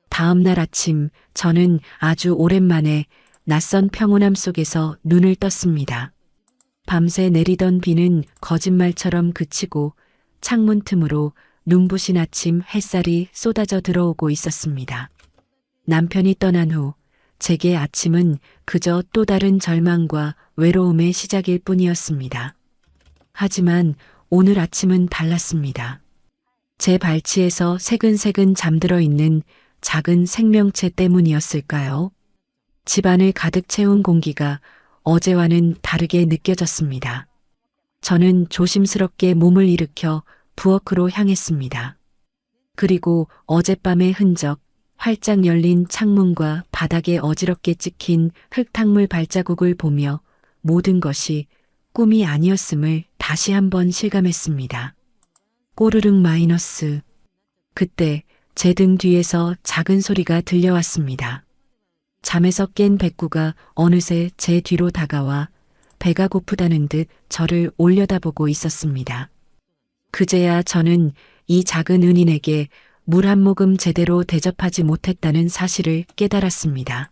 다음 날 아침 저는 아주 오랜만에 낯선 평온함 속에서 눈을 떴습니다. 밤새 내리던 비는 거짓말처럼 그치고 창문 틈으로 눈부신 아침 햇살이 쏟아져 들어오고 있었습니다. 남편이 떠난 후 제게 아침은 그저 또 다른 절망과 외로움의 시작일 뿐이었습니다. 하지만 오늘 아침은 달랐습니다. 제 발치에서 새근새근 잠들어 있는 작은 생명체 때문이었을까요? 집안을 가득 채운 공기가 어제와는 다르게 느껴졌습니다. 저는 조심스럽게 몸을 일으켜 부엌으로 향했습니다. 그리고 어젯밤의 흔적, 활짝 열린 창문과 바닥에 어지럽게 찍힌 흙탕물 발자국을 보며 모든 것이 꿈이 아니었음을 다시 한번 실감했습니다. 꼬르륵 마이너스. 그때 제 등 뒤에서 작은 소리가 들려왔습니다. 잠에서 깬 백구가 어느새 제 뒤로 다가와 배가 고프다는 듯 저를 올려다보고 있었습니다. 그제야 저는 이 작은 은인에게 물 한 모금 제대로 대접하지 못했다는 사실을 깨달았습니다.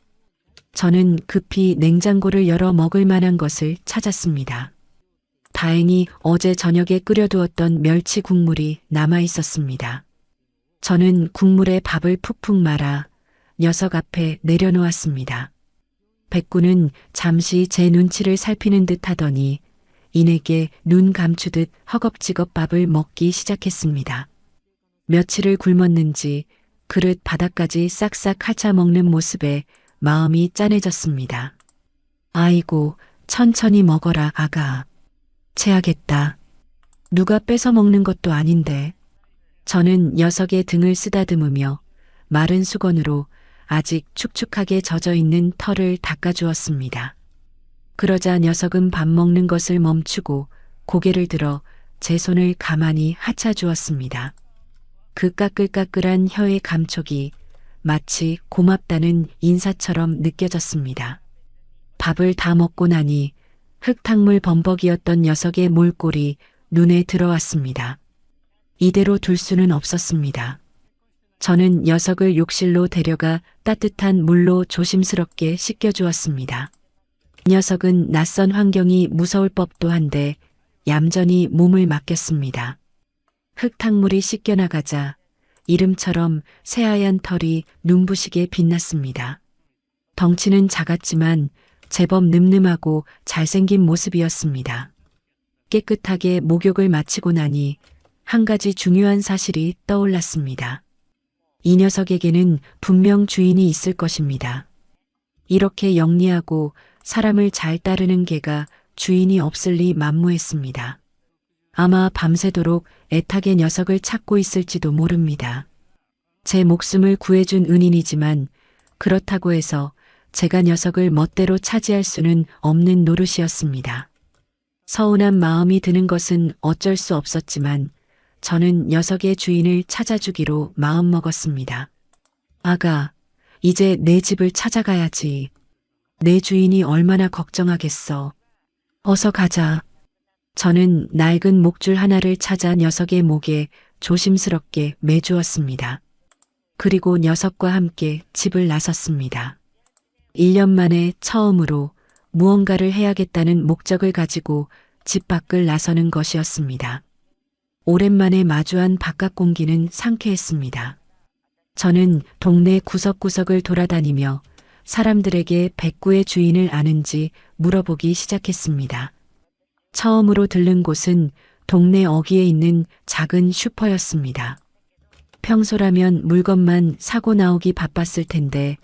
저는 급히 냉장고를 열어 먹을 만한 것을 찾았습니다. 다행히 어제 저녁에 끓여두었던 멸치 국물이 남아 있었습니다. 저는 국물에 밥을 푹푹 말아 녀석 앞에 내려놓았습니다. 백구는 잠시 제 눈치를 살피는 듯 하더니 인에게 눈 감추듯 허겁지겁 밥을 먹기 시작했습니다. 며칠을 굶었는지 그릇 바닥까지 싹싹 핥아 먹는 모습에 마음이 짠해졌습니다. 아이고, 천천히 먹어라, 아가. 체하겠다. 누가 뺏어 먹는 것도 아닌데. 저는 녀석의 등을 쓰다듬으며 마른 수건으로 아직 축축하게 젖어 있는 털을 닦아주었습니다. 그러자 녀석은 밥 먹는 것을 멈추고 고개를 들어 제 손을 가만히 하차주었습니다. 그 까끌까끌한 혀의 감촉이 마치 고맙다는 인사처럼 느껴졌습니다. 밥을 다 먹고 나니 흙탕물 범벅이었던 녀석의 몰골이 눈에 들어왔습니다. 이대로 둘 수는 없었습니다. 저는 녀석을 욕실로 데려가 따뜻한 물로 조심스럽게 씻겨주었습니다. 녀석은 낯선 환경이 무서울 법도 한데 얌전히 몸을 맡겼습니다. 흙탕물이 씻겨나가자 이름처럼 새하얀 털이 눈부시게 빛났습니다. 덩치는 작았지만 제법 늠름하고 잘생긴 모습이었습니다. 깨끗하게 목욕을 마치고 나니 한 가지 중요한 사실이 떠올랐습니다. 이 녀석에게는 분명 주인이 있을 것입니다. 이렇게 영리하고 사람을 잘 따르는 개가 주인이 없을 리 만무했습니다. 아마 밤새도록 애타게 녀석을 찾고 있을지도 모릅니다. 제 목숨을 구해준 은인이지만 그렇다고 해서 제가 녀석을 멋대로 차지할 수는 없는 노릇이었습니다. 서운한 마음이 드는 것은 어쩔 수 없었지만 저는 녀석의 주인을 찾아주기로 마음먹었습니다. 아가, 이제 내 집을 찾아가야지. 내 주인이 얼마나 걱정하겠어. 어서 가자. 저는 낡은 목줄 하나를 찾아 녀석의 목에 조심스럽게 매주었습니다. 그리고 녀석과 함께 집을 나섰습니다. 1년 만에 처음으로 무언가를 해야겠다는 목적을 가지고 집 밖을 나서는 것이었습니다. 오랜만에 마주한 바깥 공기는 상쾌했습니다. 저는 동네 구석구석을 돌아다니며 사람들에게 백구의 주인을 아는지 물어보기 시작했습니다. 처음으로 들른 곳은 동네 어귀에 있는 작은 슈퍼였습니다. 평소라면 물건만 사고 나오기 바빴을 텐데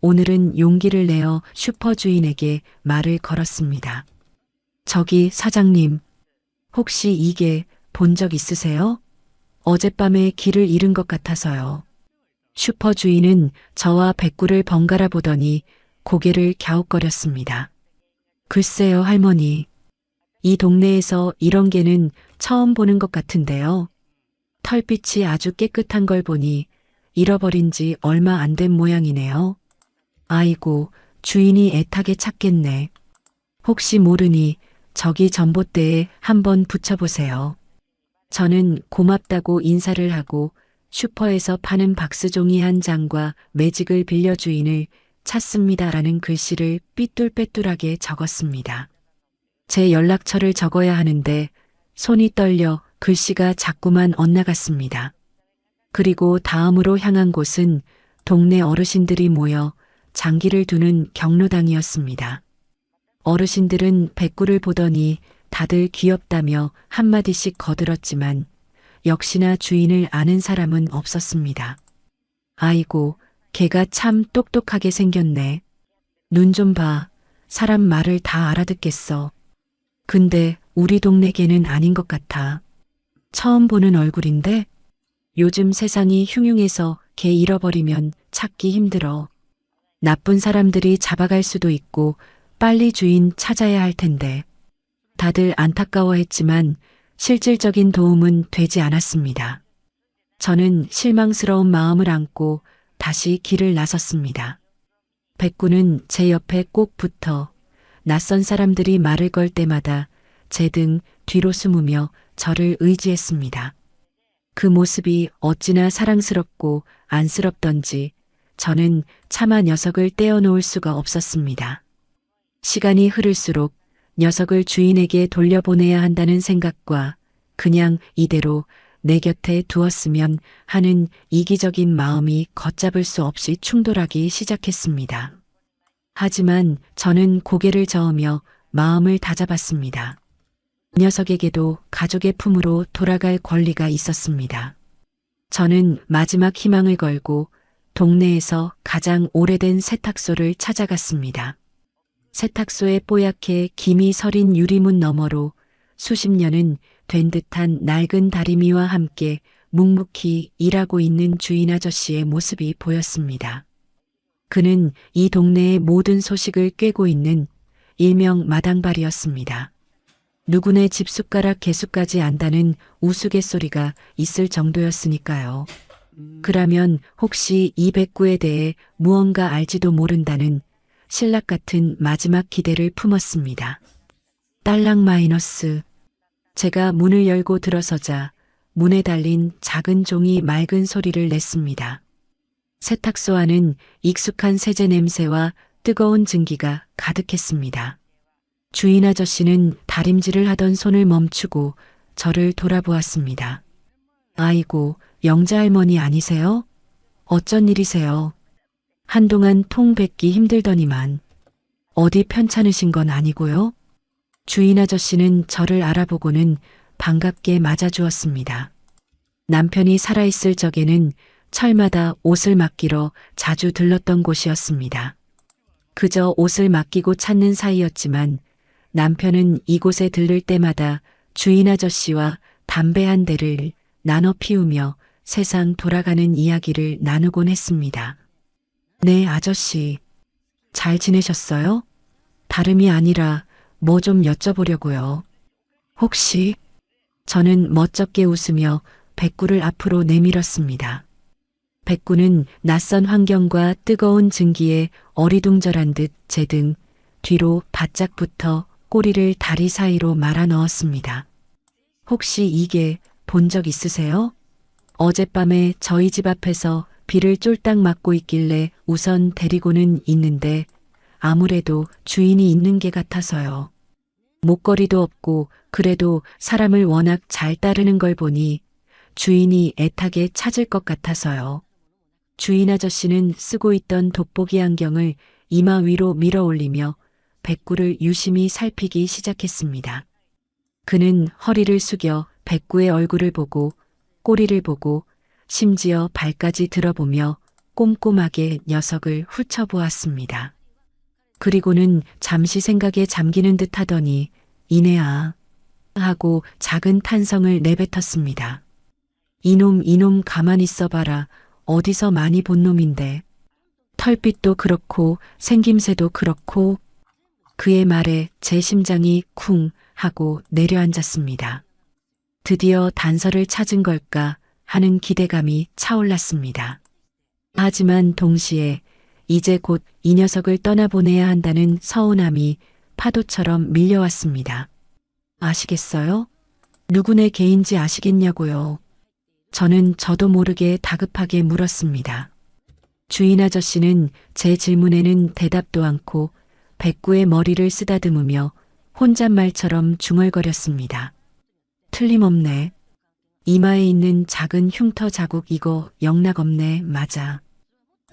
오늘은 용기를 내어 슈퍼 주인에게 말을 걸었습니다. 저기 사장님, 혹시 이게 본 적 있으세요? 어젯밤에 길을 잃은 것 같아서요. 슈퍼 주인은 저와 백구를 번갈아 보더니 고개를 갸웃거렸습니다. 글쎄요, 할머니. 이 동네에서 이런 개는 처음 보는 것 같은데요. 털빛이 아주 깨끗한 걸 보니 잃어버린 지 얼마 안 된 모양이네요. 아이고, 주인이 애타게 찾겠네. 혹시 모르니 저기 전봇대에 한번 붙여보세요. 저는 고맙다고 인사를 하고 슈퍼에서 파는 박스종이 한 장과 매직을 빌려 주인을 찾습니다라는 글씨를 삐뚤빼뚤하게 적었습니다. 제 연락처를 적어야 하는데 손이 떨려 글씨가 자꾸만 엇나갔습니다. 그리고 다음으로 향한 곳은 동네 어르신들이 모여 장기를 두는 경로당이었습니다. 어르신들은 백구를 보더니 다들 귀엽다며 한마디씩 거들었지만 역시나 주인을 아는 사람은 없었습니다. 아이고, 개가 참 똑똑하게 생겼네. 눈 좀 봐. 사람 말을 다 알아듣겠어. 근데 우리 동네 개는 아닌 것 같아. 처음 보는 얼굴인데? 요즘 세상이 흉흉해서 개 잃어버리면 찾기 힘들어. 나쁜 사람들이 잡아갈 수도 있고 빨리 주인 찾아야 할 텐데. 다들 안타까워했지만 실질적인 도움은 되지 않았습니다. 저는 실망스러운 마음을 안고 다시 길을 나섰습니다. 백구는 제 옆에 꼭 붙어 낯선 사람들이 말을 걸 때마다 제 등 뒤로 숨으며 저를 의지했습니다. 그 모습이 어찌나 사랑스럽고 안쓰럽던지 저는 차마 녀석을 떼어놓을 수가 없었습니다. 시간이 흐를수록 녀석을 주인에게 돌려보내야 한다는 생각과 그냥 이대로 내 곁에 두었으면 하는 이기적인 마음이 걷잡을 수 없이 충돌하기 시작했습니다. 하지만 저는 고개를 저으며 마음을 다잡았습니다. 녀석에게도 가족의 품으로 돌아갈 권리가 있었습니다. 저는 마지막 희망을 걸고 동네에서 가장 오래된 세탁소를 찾아갔습니다. 세탁소의 뽀얗게 김이 서린 유리문 너머로 수십 년은 된 듯한 낡은 다리미와 함께 묵묵히 일하고 있는 주인 아저씨의 모습이 보였습니다. 그는 이 동네의 모든 소식을 꿰고 있는 일명 마당발이었습니다. 누구네 집 숟가락 개수까지 안다는 우스갯소리가 있을 정도였으니까요. 그라면 혹시 이 백구에 대해 무언가 알지도 모른다는 신락 같은 마지막 기대를 품었습니다. 딸랑 마이너스. 제가 문을 열고 들어서자 문에 달린 작은 종이 맑은 소리를 냈습니다. 세탁소 안은 익숙한 세제 냄새와 뜨거운 증기가 가득했습니다. 주인 아저씨는 다림질을 하던 손을 멈추고 저를 돌아보았습니다. 아이고, 영자 할머니 아니세요? 어쩐 일이세요? 한동안 통 뱉기 힘들더니만 어디 편찮으신 건 아니고요? 주인 아저씨는 저를 알아보고는 반갑게 맞아주었습니다. 남편이 살아있을 적에는 철마다 옷을 맡기러 자주 들렀던 곳이었습니다. 그저 옷을 맡기고 찾는 사이였지만 남편은 이곳에 들를 때마다 주인 아저씨와 담배 한 대를 나눠 피우며 세상 돌아가는 이야기를 나누곤 했습니다. 네, 아저씨. 잘 지내셨어요? 다름이 아니라 뭐 좀 여쭤보려고요. 혹시? 저는 멋쩍게 웃으며 백구를 앞으로 내밀었습니다. 백구는 낯선 환경과 뜨거운 증기에 어리둥절한 듯 제 등 뒤로 바짝 붙어 꼬리를 다리 사이로 말아 넣었습니다. 혹시 이게 본 적 있으세요? 어젯밤에 저희 집 앞에서 비를 쫄딱 맞고 있길래 우선 데리고는 있는데 아무래도 주인이 있는 게 같아서요. 목걸이도 없고 그래도 사람을 워낙 잘 따르는 걸 보니 주인이 애타게 찾을 것 같아서요. 주인 아저씨는 쓰고 있던 돋보기 안경을 이마 위로 밀어 올리며 백구를 유심히 살피기 시작했습니다. 그는 허리를 숙여 백구의 얼굴을 보고 꼬리를 보고 심지어 발까지 들어보며 꼼꼼하게 녀석을 훑어보았습니다. 그리고는 잠시 생각에 잠기는 듯 하더니 이내아 하고 작은 탄성을 내뱉었습니다. 이놈 가만히 있어봐라. 어디서 많이 본 놈인데. 털빛도 그렇고 생김새도 그렇고. 그의 말에 제 심장이 쿵 하고 내려앉았습니다. 드디어 단서를 찾은 걸까 하는 기대감이 차올랐습니다. 하지만 동시에 이제 곧 이 녀석을 떠나보내야 한다는 서운함이 파도처럼 밀려왔습니다. 아시겠어요? 누구네 개인지 아시겠냐고요. 저는 저도 모르게 다급하게 물었습니다. 주인 아저씨는 제 질문에는 대답도 않고 백구의 머리를 쓰다듬으며 혼잣말처럼 중얼거렸습니다. 틀림없네. 이마에 있는 작은 흉터 자국 이거 영락없네. 맞아.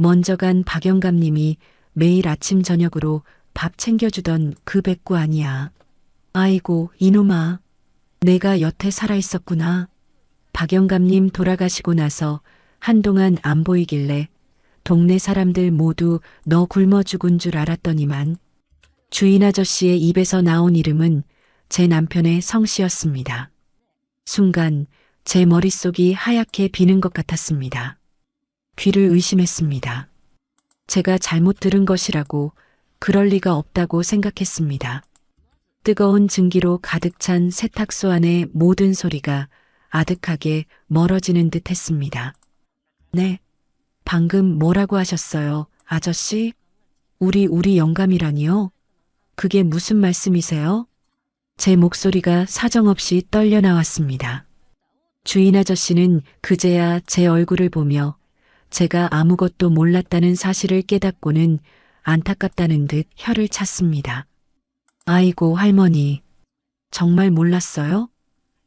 먼저 간 박 영감님이 매일 아침 저녁으로 밥 챙겨주던 그 백구 아니야. 아이고 이놈아. 내가 여태 살아있었구나. 박 영감님 돌아가시고 나서 한동안 안 보이길래 동네 사람들 모두 너 굶어 죽은 줄 알았더니만 주인 아저씨의 입에서 나온 이름은 제 남편의 성씨였습니다. 순간 제 머릿속이 하얗게 비는 것 같았습니다. 귀를 의심했습니다. 제가 잘못 들은 것이라고 그럴 리가 없다고 생각했습니다. 뜨거운 증기로 가득 찬 세탁소 안의 모든 소리가 아득하게 멀어지는 듯 했습니다. 네, 방금 뭐라고 하셨어요, 아저씨? 우리 영감이라니요? 그게 무슨 말씀이세요? 제 목소리가 사정없이 떨려 나왔습니다. 주인 아저씨는 그제야 제 얼굴을 보며 제가 아무것도 몰랐다는 사실을 깨닫고는 안타깝다는 듯 혀를 찼습니다. 아이고 할머니, 정말 몰랐어요?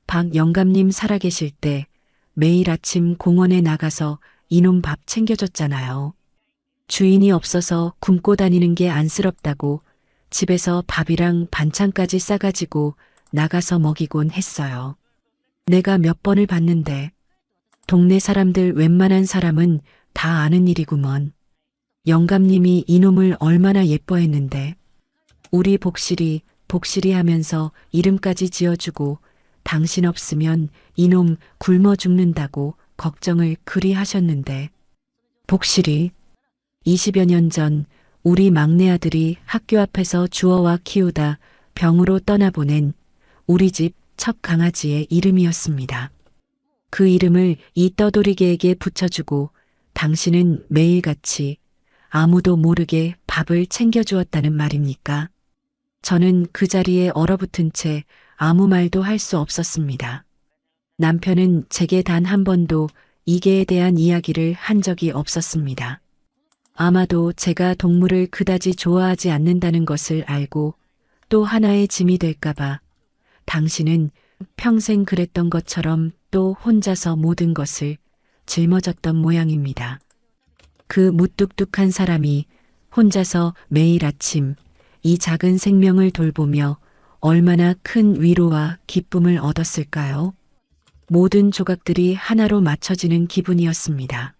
박 영감님 살아계실 때 매일 아침 공원에 나가서 이놈 밥 챙겨줬잖아요. 주인이 없어서 굶고 다니는 게 안쓰럽다고 집에서 밥이랑 반찬까지 싸가지고 나가서 먹이곤 했어요. 내가 몇 번을 봤는데 동네 사람들 웬만한 사람은 다 아는 일이구먼. 영감님이 이놈을 얼마나 예뻐했는데 우리 복실이 하면서 이름까지 지어주고 당신 없으면 이놈 굶어 죽는다고 걱정을 그리 하셨는데 복실이 20여 년 전 우리 막내 아들이 학교 앞에서 주워와 키우다 병으로 떠나보낸 우리 집 첫 강아지의 이름이었습니다. 그 이름을 이 떠돌이개에게 붙여주고 당신은 매일같이 아무도 모르게 밥을 챙겨주었다는 말입니까? 저는 그 자리에 얼어붙은 채 아무 말도 할 수 없었습니다. 남편은 제게 단 한 번도 이 개에 대한 이야기를 한 적이 없었습니다. 아마도 제가 동물을 그다지 좋아하지 않는다는 것을 알고 또 하나의 짐이 될까봐 당신은 평생 그랬던 것처럼 또 혼자서 모든 것을 짊어졌던 모양입니다. 그 무뚝뚝한 사람이 혼자서 매일 아침 이 작은 생명을 돌보며 얼마나 큰 위로와 기쁨을 얻었을까요? 모든 조각들이 하나로 맞춰지는 기분이었습니다.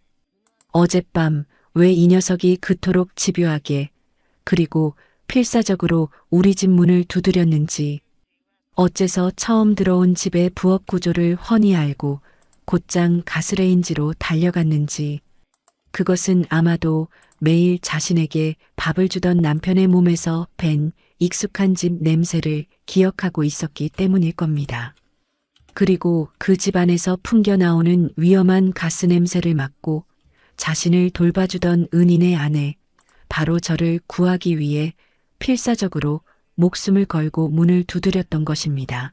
어젯밤 왜 이 녀석이 그토록 집요하게 그리고 필사적으로 우리 집 문을 두드렸는지 어째서 처음 들어온 집의 부엌 구조를 훤히 알고 곧장 가스레인지로 달려갔는지 그것은 아마도 매일 자신에게 밥을 주던 남편의 몸에서 밴 익숙한 집 냄새를 기억하고 있었기 때문일 겁니다. 그리고 그 집 안에서 풍겨나오는 위험한 가스 냄새를 맡고 자신을 돌봐주던 은인의 아내, 바로 저를 구하기 위해 필사적으로 목숨을 걸고 문을 두드렸던 것입니다.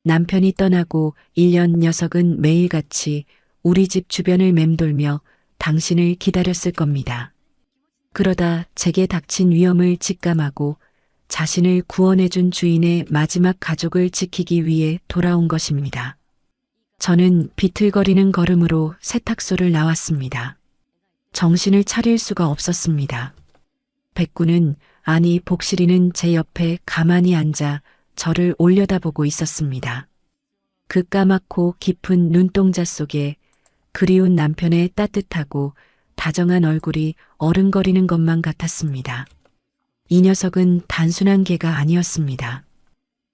남편이 떠나고 1년 녀석은 매일같이 우리 집 주변을 맴돌며 당신을 기다렸을 겁니다. 그러다 제게 닥친 위험을 직감하고 자신을 구원해준 주인의 마지막 가족을 지키기 위해 돌아온 것입니다. 저는 비틀거리는 걸음으로 세탁소를 나왔습니다. 정신을 차릴 수가 없었습니다. 백구는, 아니 복실이는 제 옆에 가만히 앉아 저를 올려다보고 있었습니다. 그 까맣고 깊은 눈동자 속에 그리운 남편의 따뜻하고 다정한 얼굴이 어른거리는 것만 같았습니다. 이 녀석은 단순한 개가 아니었습니다.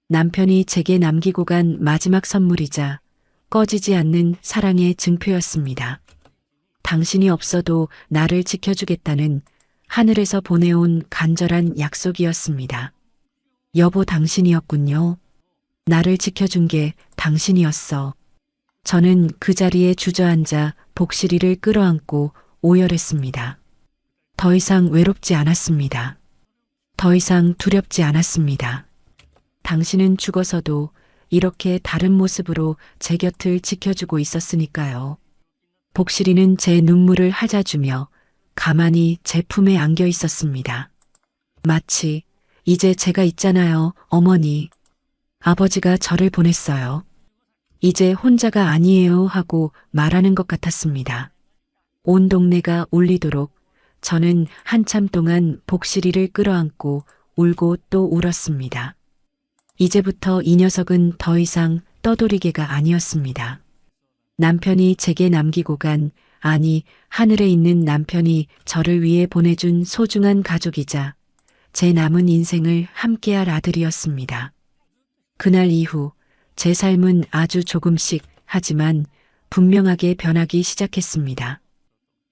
남편이 제게 남기고 간 마지막 선물이자 꺼지지 않는 사랑의 증표였습니다. 당신이 없어도 나를 지켜주겠다는 하늘에서 보내온 간절한 약속이었습니다. 여보, 당신이었군요. 나를 지켜준 게 당신이었어. 저는 그 자리에 주저앉아 복실이를 끌어안고 오열했습니다. 더 이상 외롭지 않았습니다. 더 이상 두렵지 않았습니다. 당신은 죽어서도 이렇게 다른 모습으로 제 곁을 지켜주고 있었으니까요. 복실이는 제 눈물을 핥아주며 가만히 제 품에 안겨 있었습니다. 마치 이제 제가 있잖아요, 어머니. 아버지가 저를 보냈어요. 이제 혼자가 아니에요 하고 말하는 것 같았습니다. 온 동네가 울리도록 저는 한참 동안 복실이를 끌어안고 울고 또 울었습니다. 이제부터 이 녀석은 더 이상 떠돌이개가 아니었습니다. 남편이 제게 남기고 간, 아니 하늘에 있는 남편이 저를 위해 보내준 소중한 가족이자 제 남은 인생을 함께할 아들이었습니다. 그날 이후 제 삶은 아주 조금씩 하지만 분명하게 변하기 시작했습니다.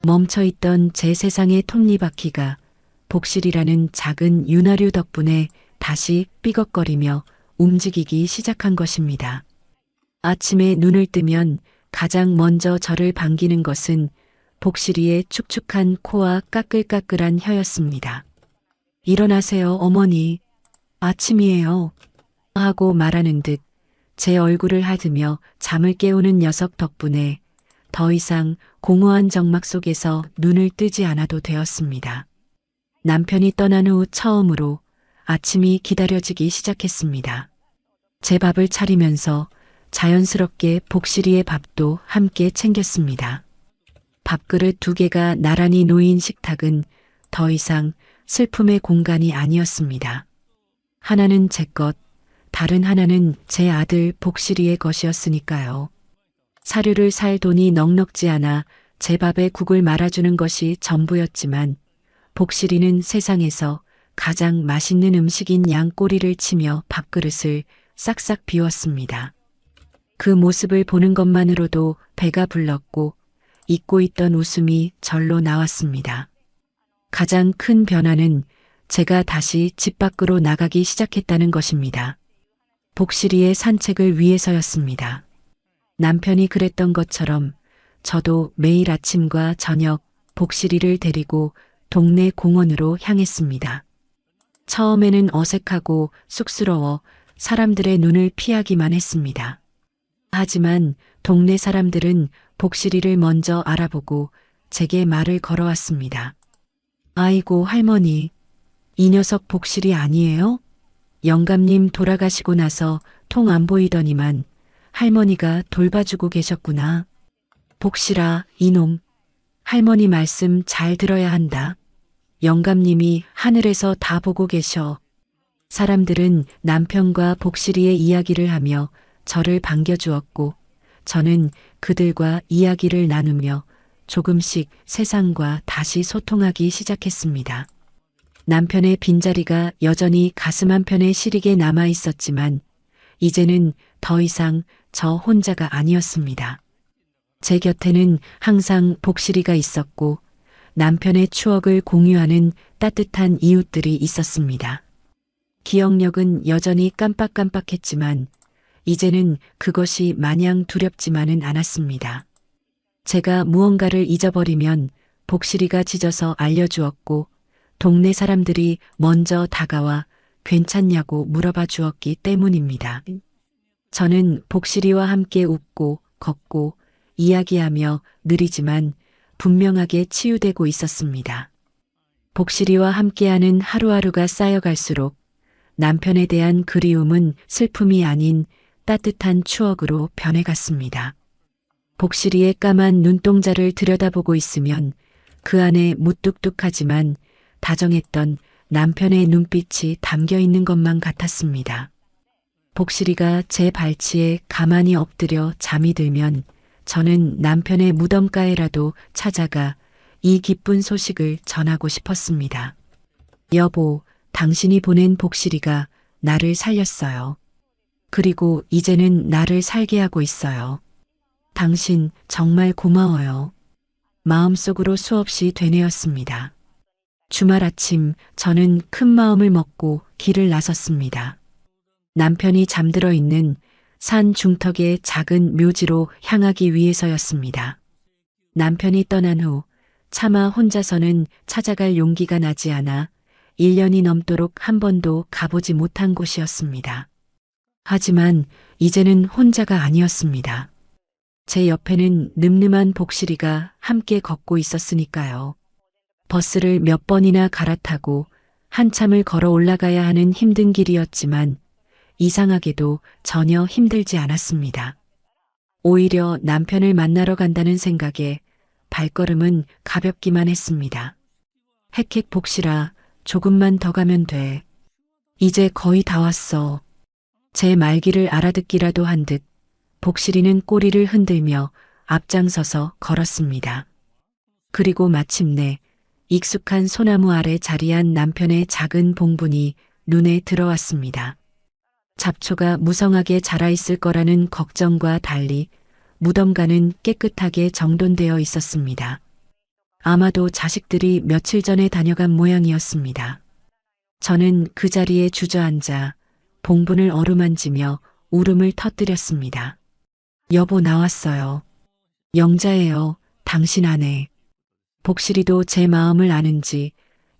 멈춰있던 제 세상의 톱니바퀴가 복실이라는 작은 윤활유 덕분에 다시 삐걱거리며 움직이기 시작한 것입니다. 아침에 눈을 뜨면 가장 먼저 저를 반기는 것은 복실이의 축축한 코와 까끌까끌한 혀였습니다. 일어나세요, 어머니. 아침이에요. 하고 말하는 듯 제 얼굴을 핥으며 잠을 깨우는 녀석 덕분에 더 이상 공허한 정막 속에서 눈을 뜨지 않아도 되었습니다. 남편이 떠난 후 처음으로 아침이 기다려지기 시작했습니다. 제 밥을 차리면서 자연스럽게 복실이의 밥도 함께 챙겼습니다. 밥그릇 2개가 나란히 놓인 식탁은 더 이상 슬픔의 공간이 아니었습니다. 하나는 제 것, 다른 하나는 제 아들 복실이의 것이었으니까요. 사료를 살 돈이 넉넉지 않아 제 밥에 국을 말아주는 것이 전부였지만 복실이는 세상에서 가장 맛있는 음식인 양꼬리를 치며 밥그릇을 싹싹 비웠습니다. 그 모습을 보는 것만으로도 배가 불렀고 잊고 있던 웃음이 절로 나왔습니다. 가장 큰 변화는 제가 다시 집 밖으로 나가기 시작했다는 것입니다. 복실이의 산책을 위해서였습니다. 남편이 그랬던 것처럼 저도 매일 아침과 저녁 복실이를 데리고 동네 공원으로 향했습니다. 처음에는 어색하고 쑥스러워 사람들의 눈을 피하기만 했습니다. 하지만 동네 사람들은 복실이를 먼저 알아보고 제게 말을 걸어왔습니다. 아이고 할머니, 이 녀석 복실이 아니에요? 영감님 돌아가시고 나서 통 안 보이더니만 할머니가 돌봐주고 계셨구나. 복실아, 이놈. 할머니 말씀 잘 들어야 한다. 영감님이 하늘에서 다 보고 계셔. 사람들은 남편과 복실이의 이야기를 하며 저를 반겨주었고 저는 그들과 이야기를 나누며 조금씩 세상과 다시 소통하기 시작했습니다. 남편의 빈자리가 여전히 가슴 한편에 시리게 남아 있었지만 이제는 더 이상 저 혼자가 아니었습니다. 제 곁에는 항상 복실이가 있었고 남편의 추억을 공유하는 따뜻한 이웃들이 있었습니다. 기억력은 여전히 깜빡깜빡했지만 이제는 그것이 마냥 두렵지만은 않았습니다. 제가 무언가를 잊어버리면 복실이가 짖어서 알려주었고 동네 사람들이 먼저 다가와 괜찮냐고 물어봐 주었기 때문입니다. 저는 복실이와 함께 웃고 걷고 이야기하며 느리지만 분명하게 치유되고 있었습니다. 복실이와 함께하는 하루하루가 쌓여갈수록 남편에 대한 그리움은 슬픔이 아닌 따뜻한 추억으로 변해갔습니다. 복실이의 까만 눈동자를 들여다보고 있으면 그 안에 무뚝뚝하지만 다정했던 남편의 눈빛이 담겨 있는 것만 같았습니다. 복실이가 제 발치에 가만히 엎드려 잠이 들면 저는 남편의 무덤가에라도 찾아가 이 기쁜 소식을 전하고 싶었습니다. 여보, 당신이 보낸 복실이가 나를 살렸어요. 그리고 이제는 나를 살게 하고 있어요. 당신 정말 고마워요. 마음속으로 수없이 되뇌었습니다. 주말 아침 저는 큰 마음을 먹고 길을 나섰습니다. 남편이 잠들어 있는 산 중턱의 작은 묘지로 향하기 위해서였습니다. 남편이 떠난 후 차마 혼자서는 찾아갈 용기가 나지 않아 1년이 넘도록 한 번도 가보지 못한 곳이었습니다. 하지만 이제는 혼자가 아니었습니다. 제 옆에는 늠름한 복실이가 함께 걷고 있었으니까요. 버스를 몇 번이나 갈아타고 한참을 걸어 올라가야 하는 힘든 길이었지만 이상하게도 전혀 힘들지 않았습니다. 오히려 남편을 만나러 간다는 생각에 발걸음은 가볍기만 했습니다. 헥헥 복실아, 조금만 더 가면 돼. 이제 거의 다 왔어. 제 말귀를 알아듣기라도 한 듯 복실이는 꼬리를 흔들며 앞장서서 걸었습니다. 그리고 마침내 익숙한 소나무 아래 자리한 남편의 작은 봉분이 눈에 들어왔습니다. 잡초가 무성하게 자라있을 거라는 걱정과 달리 무덤가는 깨끗하게 정돈되어 있었습니다. 아마도 자식들이 며칠 전에 다녀간 모양이었습니다. 저는 그 자리에 주저앉아 봉분을 어루만지며 울음을 터뜨렸습니다. 여보, 나왔어요. 영자예요. 당신 아내. 복실이도 제 마음을 아는지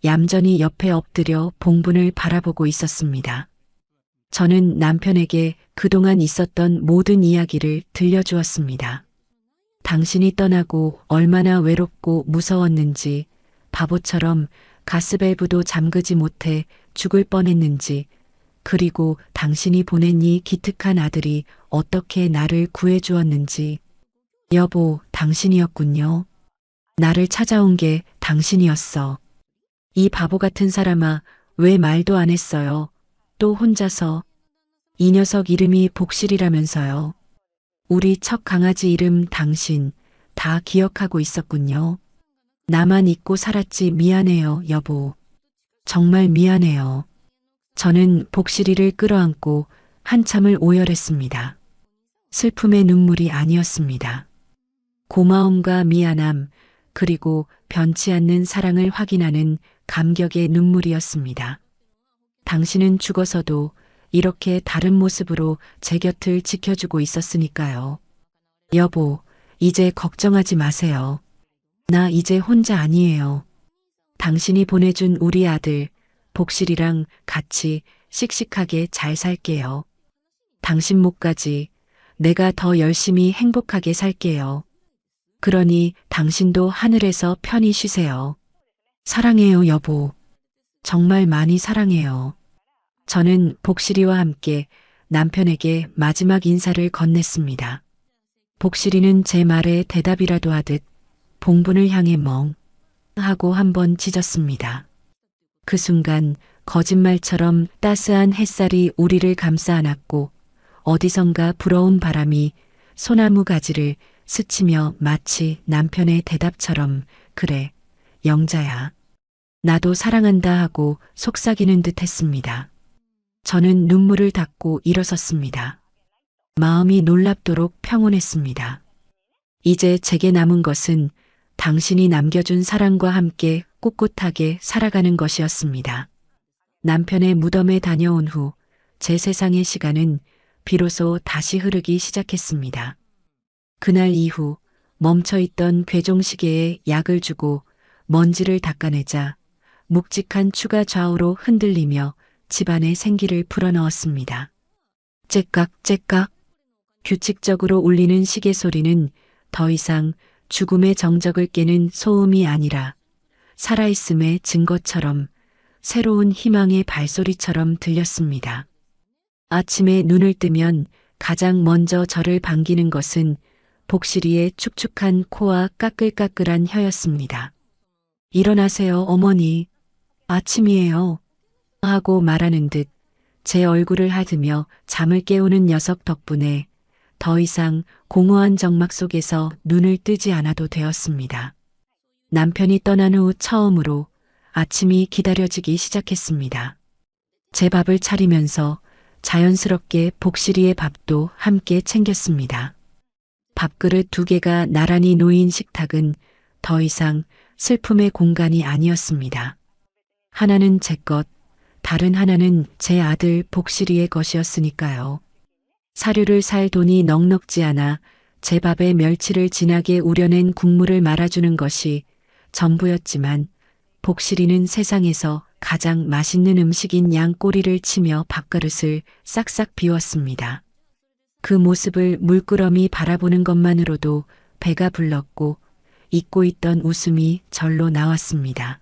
얌전히 옆에 엎드려 봉분을 바라보고 있었습니다. 저는 남편에게 그동안 있었던 모든 이야기를 들려주었습니다. 당신이 떠나고 얼마나 외롭고 무서웠는지, 바보처럼 가스밸브도 잠그지 못해 죽을 뻔했는지, 그리고 당신이 보낸 이 기특한 아들이 어떻게 나를 구해주었는지. 여보, 당신이었군요. 나를 찾아온 게 당신이었어. 이 바보 같은 사람아, 왜 말도 안 했어요? 또 혼자서. 이 녀석 이름이 복실이라면서요. 우리 첫 강아지 이름 당신 다 기억하고 있었군요. 나만 잊고 살았지. 미안해요, 여보. 정말 미안해요. 저는 복실이를 끌어안고 한참을 오열했습니다. 슬픔의 눈물이 아니었습니다. 고마움과 미안함, 그리고 변치 않는 사랑을 확인하는 감격의 눈물이었습니다. 당신은 죽어서도 이렇게 다른 모습으로 제 곁을 지켜주고 있었으니까요. 여보, 이제 걱정하지 마세요. 나 이제 혼자 아니에요. 당신이 보내준 우리 아들, 복실이랑 같이 씩씩하게 잘 살게요. 당신 목까지 내가 더 열심히 행복하게 살게요. 그러니 당신도 하늘에서 편히 쉬세요. 사랑해요, 여보. 정말 많이 사랑해요. 저는 복실이와 함께 남편에게 마지막 인사를 건넸습니다. 복실이는 제 말에 대답이라도 하듯 봉분을 향해 멍 하고 한번 짖었습니다. 그 순간 거짓말처럼 따스한 햇살이 우리를 감싸 안았고 어디선가 불어온 바람이 소나무 가지를 스치며 마치 남편의 대답처럼 그래, 영자야. 나도 사랑한다 하고 속삭이는 듯 했습니다. 저는 눈물을 닦고 일어섰습니다. 마음이 놀랍도록 평온했습니다. 이제 제게 남은 것은 당신이 남겨준 사랑과 함께 꿋꿋하게 살아가는 것이었습니다. 남편의 무덤에 다녀온 후 제 세상의 시간은 비로소 다시 흐르기 시작했습니다. 그날 이후 멈춰있던 괴종시계에 약을 주고 먼지를 닦아내자 묵직한 추가 좌우로 흔들리며 집안에 생기를 불어넣었습니다. 째깍째깍 규칙적으로 울리는 시계 소리는 더 이상 죽음의 정적을 깨는 소음이 아니라 살아있음의 증거처럼 새로운 희망의 발소리처럼 들렸습니다. 아침에 눈을 뜨면 가장 먼저 저를 반기는 것은 복실이의 축축한 코와 까끌까끌한 혀였습니다. 일어나세요, 어머니. 아침이에요. 하고 말하는 듯 제 얼굴을 하드며 잠을 깨우는 녀석 덕분에 더 이상 공허한 정막 속에서 눈을 뜨지 않아도 되었습니다. 남편이 떠난 후 처음으로 아침이 기다려지기 시작했습니다. 제 밥을 차리면서 자연스럽게 복실이의 밥도 함께 챙겼습니다. 밥그릇 2개가 나란히 놓인 식탁은 더 이상 슬픔의 공간이 아니었습니다. 하나는 제 것, 다른 하나는 제 아들 복실이의 것이었으니까요. 사료를 살 돈이 넉넉지 않아 제 밥에 멸치를 진하게 우려낸 국물을 말아주는 것이 전부였지만 복실이는 세상에서 가장 맛있는 음식인 양꼬리를 치며 밥그릇을 싹싹 비웠습니다. 그 모습을 물끄러미 바라보는 것만으로도 배가 불렀고 잊고 있던 웃음이 절로 나왔습니다.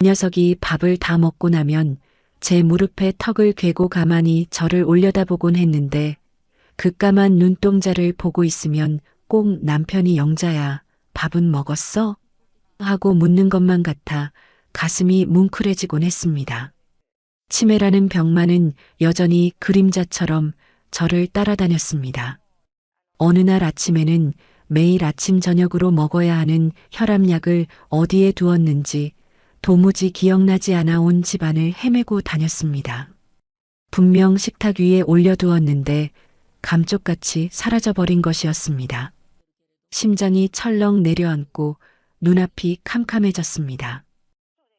녀석이 밥을 다 먹고 나면 제 무릎에 턱을 괴고 가만히 저를 올려다보곤 했는데 그 까만 눈동자를 보고 있으면 꼭 남편이 영자야, 밥은 먹었어? 하고 묻는 것만 같아 가슴이 뭉클해지곤 했습니다. 치매라는 병만은 여전히 그림자처럼 저를 따라다녔습니다. 어느 날 아침에는 매일 아침 저녁으로 먹어야 하는 혈압약을 어디에 두었는지 도무지 기억나지 않아 온 집안을 헤매고 다녔습니다. 분명 식탁 위에 올려두었는데 감쪽같이 사라져버린 것이었습니다. 심장이 철렁 내려앉고 눈앞이 캄캄해졌습니다.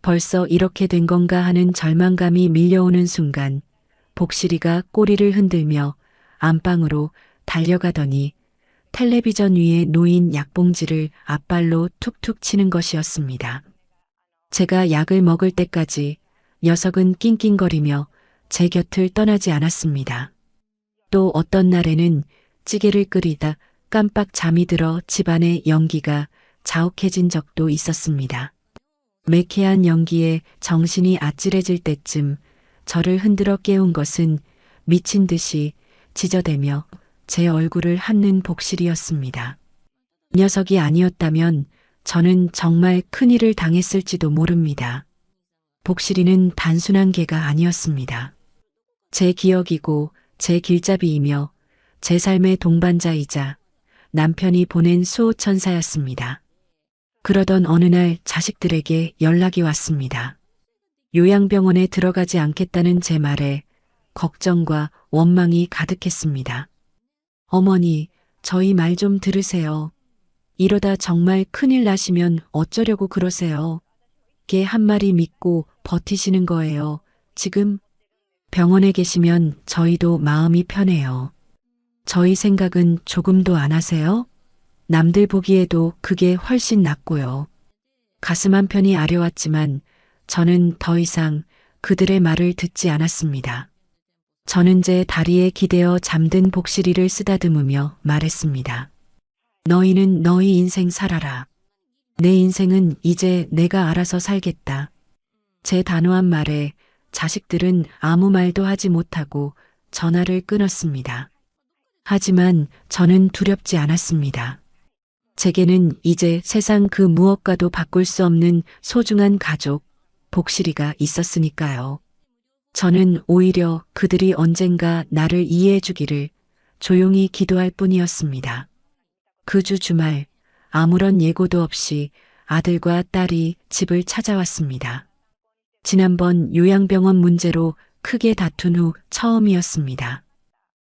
벌써 이렇게 된 건가 하는 절망감이 밀려오는 순간 복실이가 꼬리를 흔들며 안방으로 달려가더니 텔레비전 위에 놓인 약봉지를 앞발로 툭툭 치는 것이었습니다. 제가 약을 먹을 때까지 녀석은 낑낑거리며 제 곁을 떠나지 않았습니다. 또 어떤 날에는 찌개를 끓이다 깜빡 잠이 들어 집안의 연기가 자욱해진 적도 있었습니다. 매캐한 연기에 정신이 아찔해질 때쯤 저를 흔들어 깨운 것은 미친 듯이 지저대며 제 얼굴을 핥는 복실이었습니다. 녀석이 아니었다면 저는 정말 큰일을 당했을지도 모릅니다. 복실이는 단순한 개가 아니었습니다. 제 기억이고 제 길잡이이며 제 삶의 동반자이자 남편이 보낸 수호천사였습니다. 그러던 어느 날 자식들에게 연락이 왔습니다. 요양병원에 들어가지 않겠다는 제 말에 걱정과 원망이 가득했습니다. 어머니, 저희 말 좀 들으세요. 이러다 정말 큰일 나시면 어쩌려고 그러세요. 개 한 마리 믿고 버티시는 거예요. 지금 병원에 계시면 저희도 마음이 편해요. 저희 생각은 조금도 안 하세요? 남들 보기에도 그게 훨씬 낫고요. 가슴 한편이 아려왔지만 저는 더 이상 그들의 말을 듣지 않았습니다. 저는 제 다리에 기대어 잠든 복실이를 쓰다듬으며 말했습니다. 너희는 너희 인생 살아라. 내 인생은 이제 내가 알아서 살겠다. 제 단호한 말에 자식들은 아무 말도 하지 못하고 전화를 끊었습니다. 하지만 저는 두렵지 않았습니다. 제게는 이제 세상 그 무엇과도 바꿀 수 없는 소중한 가족, 복실이가 있었으니까요. 저는 오히려 그들이 언젠가 나를 이해해 주기를 조용히 기도할 뿐이었습니다. 그 주 주말 아무런 예고도 없이 아들과 딸이 집을 찾아왔습니다. 지난번 요양병원 문제로 크게 다툰 후 처음이었습니다.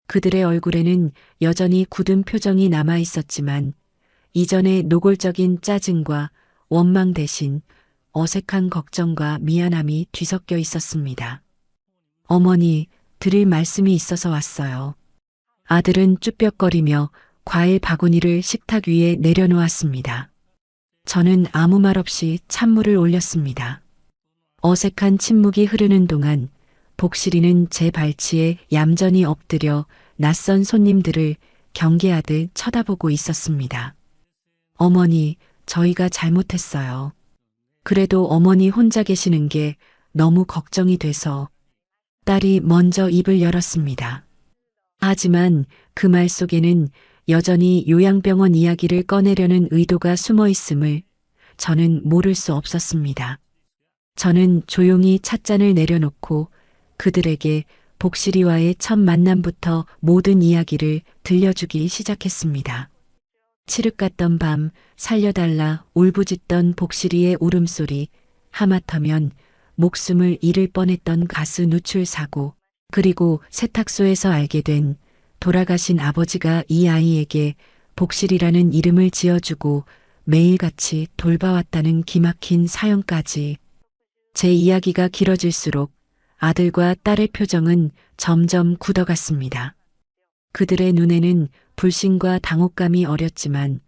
그들의 얼굴에는 여전히 굳은 표정이 남아 있었지만 이전의 노골적인 짜증과 원망 대신 어색한 걱정과 미안함이 뒤섞여 있었습니다. 어머니, 드릴 말씀이 있어서 왔어요. 아들은 쭈뼛거리며 과일 바구니를 식탁 위에 내려놓았습니다. 저는 아무 말 없이 찬물을 올렸습니다. 어색한 침묵이 흐르는 동안 복실이는 제 발치에 얌전히 엎드려 낯선 손님들을 경계하듯 쳐다보고 있었습니다. 어머니, 저희가 잘못했어요. 그래도 어머니 혼자 계시는 게 너무 걱정이 돼서 딸이 먼저 입을 열었습니다. 하지만 그 말 속에는 여전히 요양병원 이야기를 꺼내려는 의도가 숨어 있음을 저는 모를 수 없었습니다. 저는 조용히 찻잔을 내려놓고 그들에게 복실이와의 첫 만남부터 모든 이야기를 들려주기 시작했습니다. 칠흑 같던 밤, 살려달라 울부짖던 복실이의 울음소리, 하마터면 목숨을 잃을 뻔했던 가스 누출 사고, 그리고 세탁소에서 알게 된 돌아가신 아버지가 이 아이에게 복실이라는 이름을 지어주고 매일같이 돌봐왔다는 기막힌 사연까지. 제 이야기가 길어질수록 아들과 딸의 표정은 점점 굳어갔습니다. 그들의 눈에는 불신과 당혹감이 어렸지만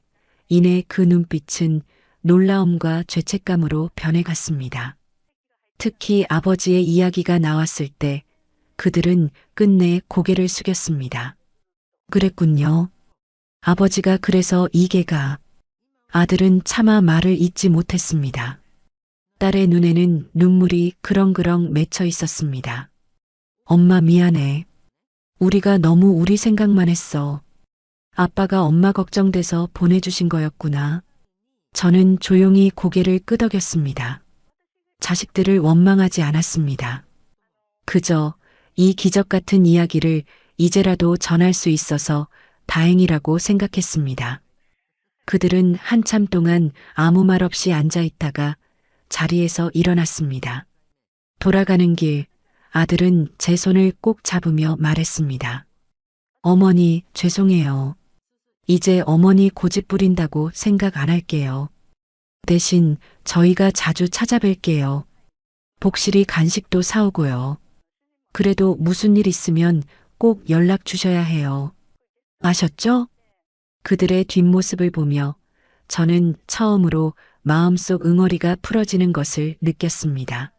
이내 그 눈빛은 놀라움과 죄책감으로 변해갔습니다. 특히 아버지의 이야기가 나왔을 때 그들은 끝내 고개를 숙였습니다. 그랬군요. 아버지가 그래서 이게가. 아들은 차마 말을 잇지 못했습니다. 딸의 눈에는 눈물이 그렁그렁 맺혀 있었습니다. 엄마 미안해. 우리가 너무 우리 생각만 했어. 아빠가 엄마 걱정돼서 보내주신 거였구나. 저는 조용히 고개를 끄덕였습니다. 자식들을 원망하지 않았습니다. 그저 이 기적 같은 이야기를 이제라도 전할 수 있어서 다행이라고 생각했습니다. 그들은 한참 동안 아무 말 없이 앉아 있다가 자리에서 일어났습니다. 돌아가는 길, 아들은 제 손을 꼭 잡으며 말했습니다. 어머니, 죄송해요. 이제 어머니 고집 부린다고 생각 안 할게요. 대신 저희가 자주 찾아뵐게요. 복실이 간식도 사오고요. 그래도 무슨 일 있으면 꼭 연락 주셔야 해요. 아셨죠? 그들의 뒷모습을 보며 저는 처음으로 마음속 응어리가 풀어지는 것을 느꼈습니다.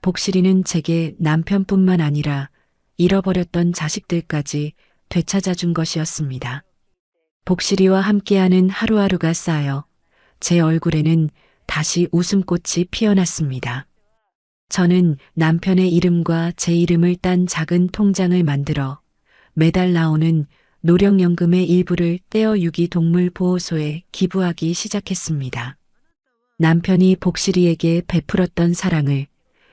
복실이는 제게 남편뿐만 아니라 잃어버렸던 자식들까지 되찾아 준 것이었습니다. 복실이와 함께하는 하루하루가 쌓여 제 얼굴에는 다시 웃음꽃이 피어났습니다. 저는 남편의 이름과 제 이름을 딴 작은 통장을 만들어 매달 나오는 노령연금의 일부를 떼어 유기동물보호소에 기부하기 시작했습니다. 남편이 복실이에게 베풀었던 사랑을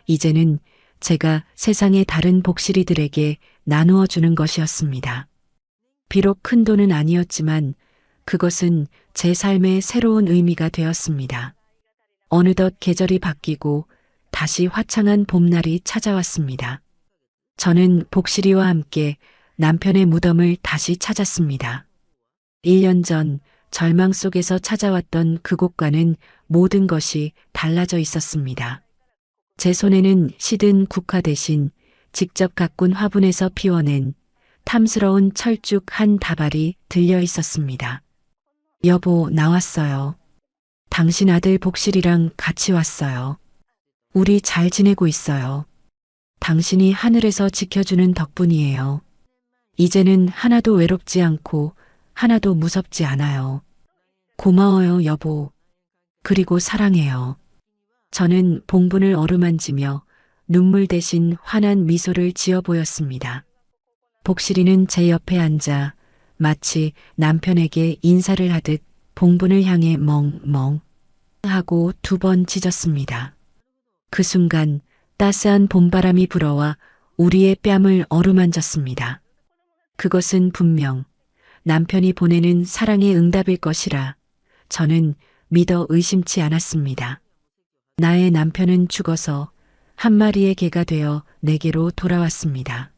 이제는 제가 세상의 다른 복실이들에게 나누어 주는 것이었습니다. 비록 큰 돈은 아니었지만 그것은 제 삶의 새로운 의미가 되었습니다. 어느덧 계절이 바뀌고 다시 화창한 봄날이 찾아왔습니다. 저는 복실이와 함께 남편의 무덤을 다시 찾았습니다. 1년 전 절망 속에서 찾아왔던 그곳과는 모든 것이 달라져 있었습니다. 제 손에는 시든 국화 대신 직접 가꾼 화분에서 피워낸 탐스러운 철쭉 한 다발이 들려 있었습니다. 여보, 나왔어요. 당신 아들 복실이랑 같이 왔어요. 우리 잘 지내고 있어요. 당신이 하늘에서 지켜주는 덕분이에요. 이제는 하나도 외롭지 않고 하나도 무섭지 않아요. 고마워요, 여보. 그리고 사랑해요. 저는 봉분을 어루만지며 눈물 대신 환한 미소를 지어 보였습니다. 복실이는 제 옆에 앉아 마치 남편에게 인사를 하듯 봉분을 향해 멍멍 하고 2번 짖었습니다. 그 순간 따스한 봄바람이 불어와 우리의 뺨을 어루만졌습니다. 그것은 분명 남편이 보내는 사랑의 응답일 것이라 저는 믿어 의심치 않았습니다. 나의 남편은 죽어서 한 마리의 개가 되어 내게로 돌아왔습니다.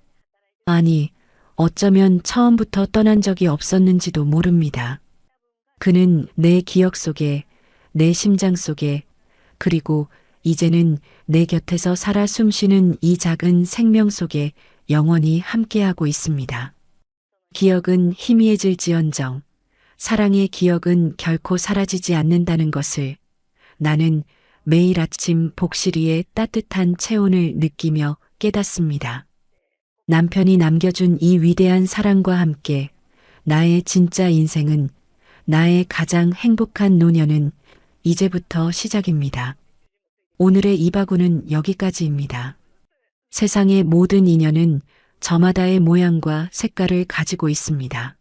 아니, 어쩌면 처음부터 떠난 적이 없었는지도 모릅니다. 그는 내 기억 속에, 내 심장 속에, 그리고 이제는 내 곁에서 살아 숨쉬는 이 작은 생명 속에 영원히 함께하고 있습니다. 기억은 희미해질지언정 사랑의 기억은 결코 사라지지 않는다는 것을 나는 매일 아침 복실이의 따뜻한 체온을 느끼며 깨닫습니다. 남편이 남겨준 이 위대한 사랑과 함께 나의 진짜 인생은, 나의 가장 행복한 노년은 이제부터 시작입니다. 오늘의 이바구는 여기까지입니다. 세상의 모든 인연은 저마다의 모양과 색깔을 가지고 있습니다.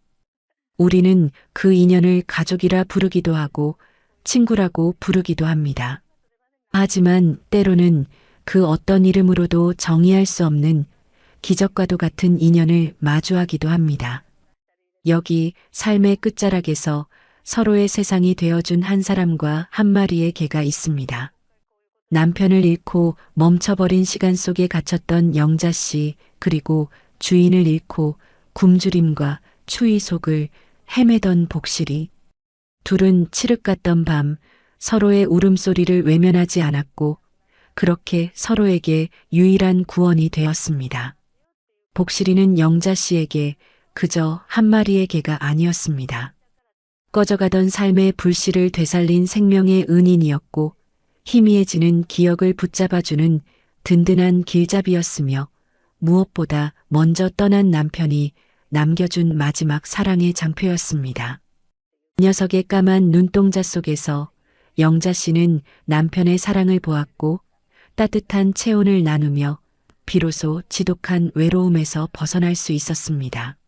우리는 그 인연을 가족이라 부르기도 하고 친구라고 부르기도 합니다. 하지만 때로는 그 어떤 이름으로도 정의할 수 없는 기적과도 같은 인연을 마주하기도 합니다. 여기 삶의 끝자락에서 서로의 세상이 되어준 한 사람과 한 마리의 개가 있습니다. 남편을 잃고 멈춰버린 시간 속에 갇혔던 영자 씨, 그리고 주인을 잃고 굶주림과 추위 속을 헤매던 복실이. 둘은 칠흑 같던 밤 서로의 울음소리를 외면하지 않았고 그렇게 서로에게 유일한 구원이 되었습니다. 복실이는 영자 씨에게 그저 한 마리의 개가 아니었습니다. 꺼져가던 삶의 불씨를 되살린 생명의 은인이었고 희미해지는 기억을 붙잡아주는 든든한 길잡이였으며 무엇보다 먼저 떠난 남편이 남겨준 마지막 사랑의 장표였습니다. 녀석의 까만 눈동자 속에서 영자 씨는 남편의 사랑을 보았고 따뜻한 체온을 나누며 비로소 지독한 외로움에서 벗어날 수 있었습니다.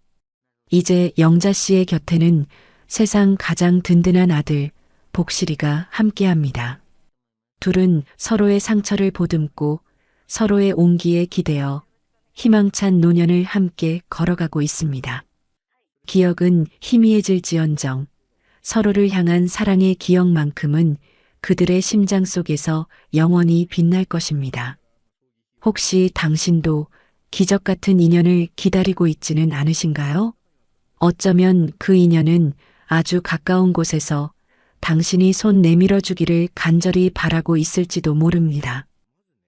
이제 영자 씨의 곁에는 세상 가장 든든한 아들 복실이가 함께합니다. 둘은 서로의 상처를 보듬고 서로의 온기에 기대어 희망찬 노년을 함께 걸어가고 있습니다. 기억은 희미해질지언정 서로를 향한 사랑의 기억만큼은 그들의 심장 속에서 영원히 빛날 것입니다. 혹시 당신도 기적 같은 인연을 기다리고 있지는 않으신가요? 어쩌면 그 인연은 아주 가까운 곳에서 당신이 손 내밀어 주기를 간절히 바라고 있을지도 모릅니다.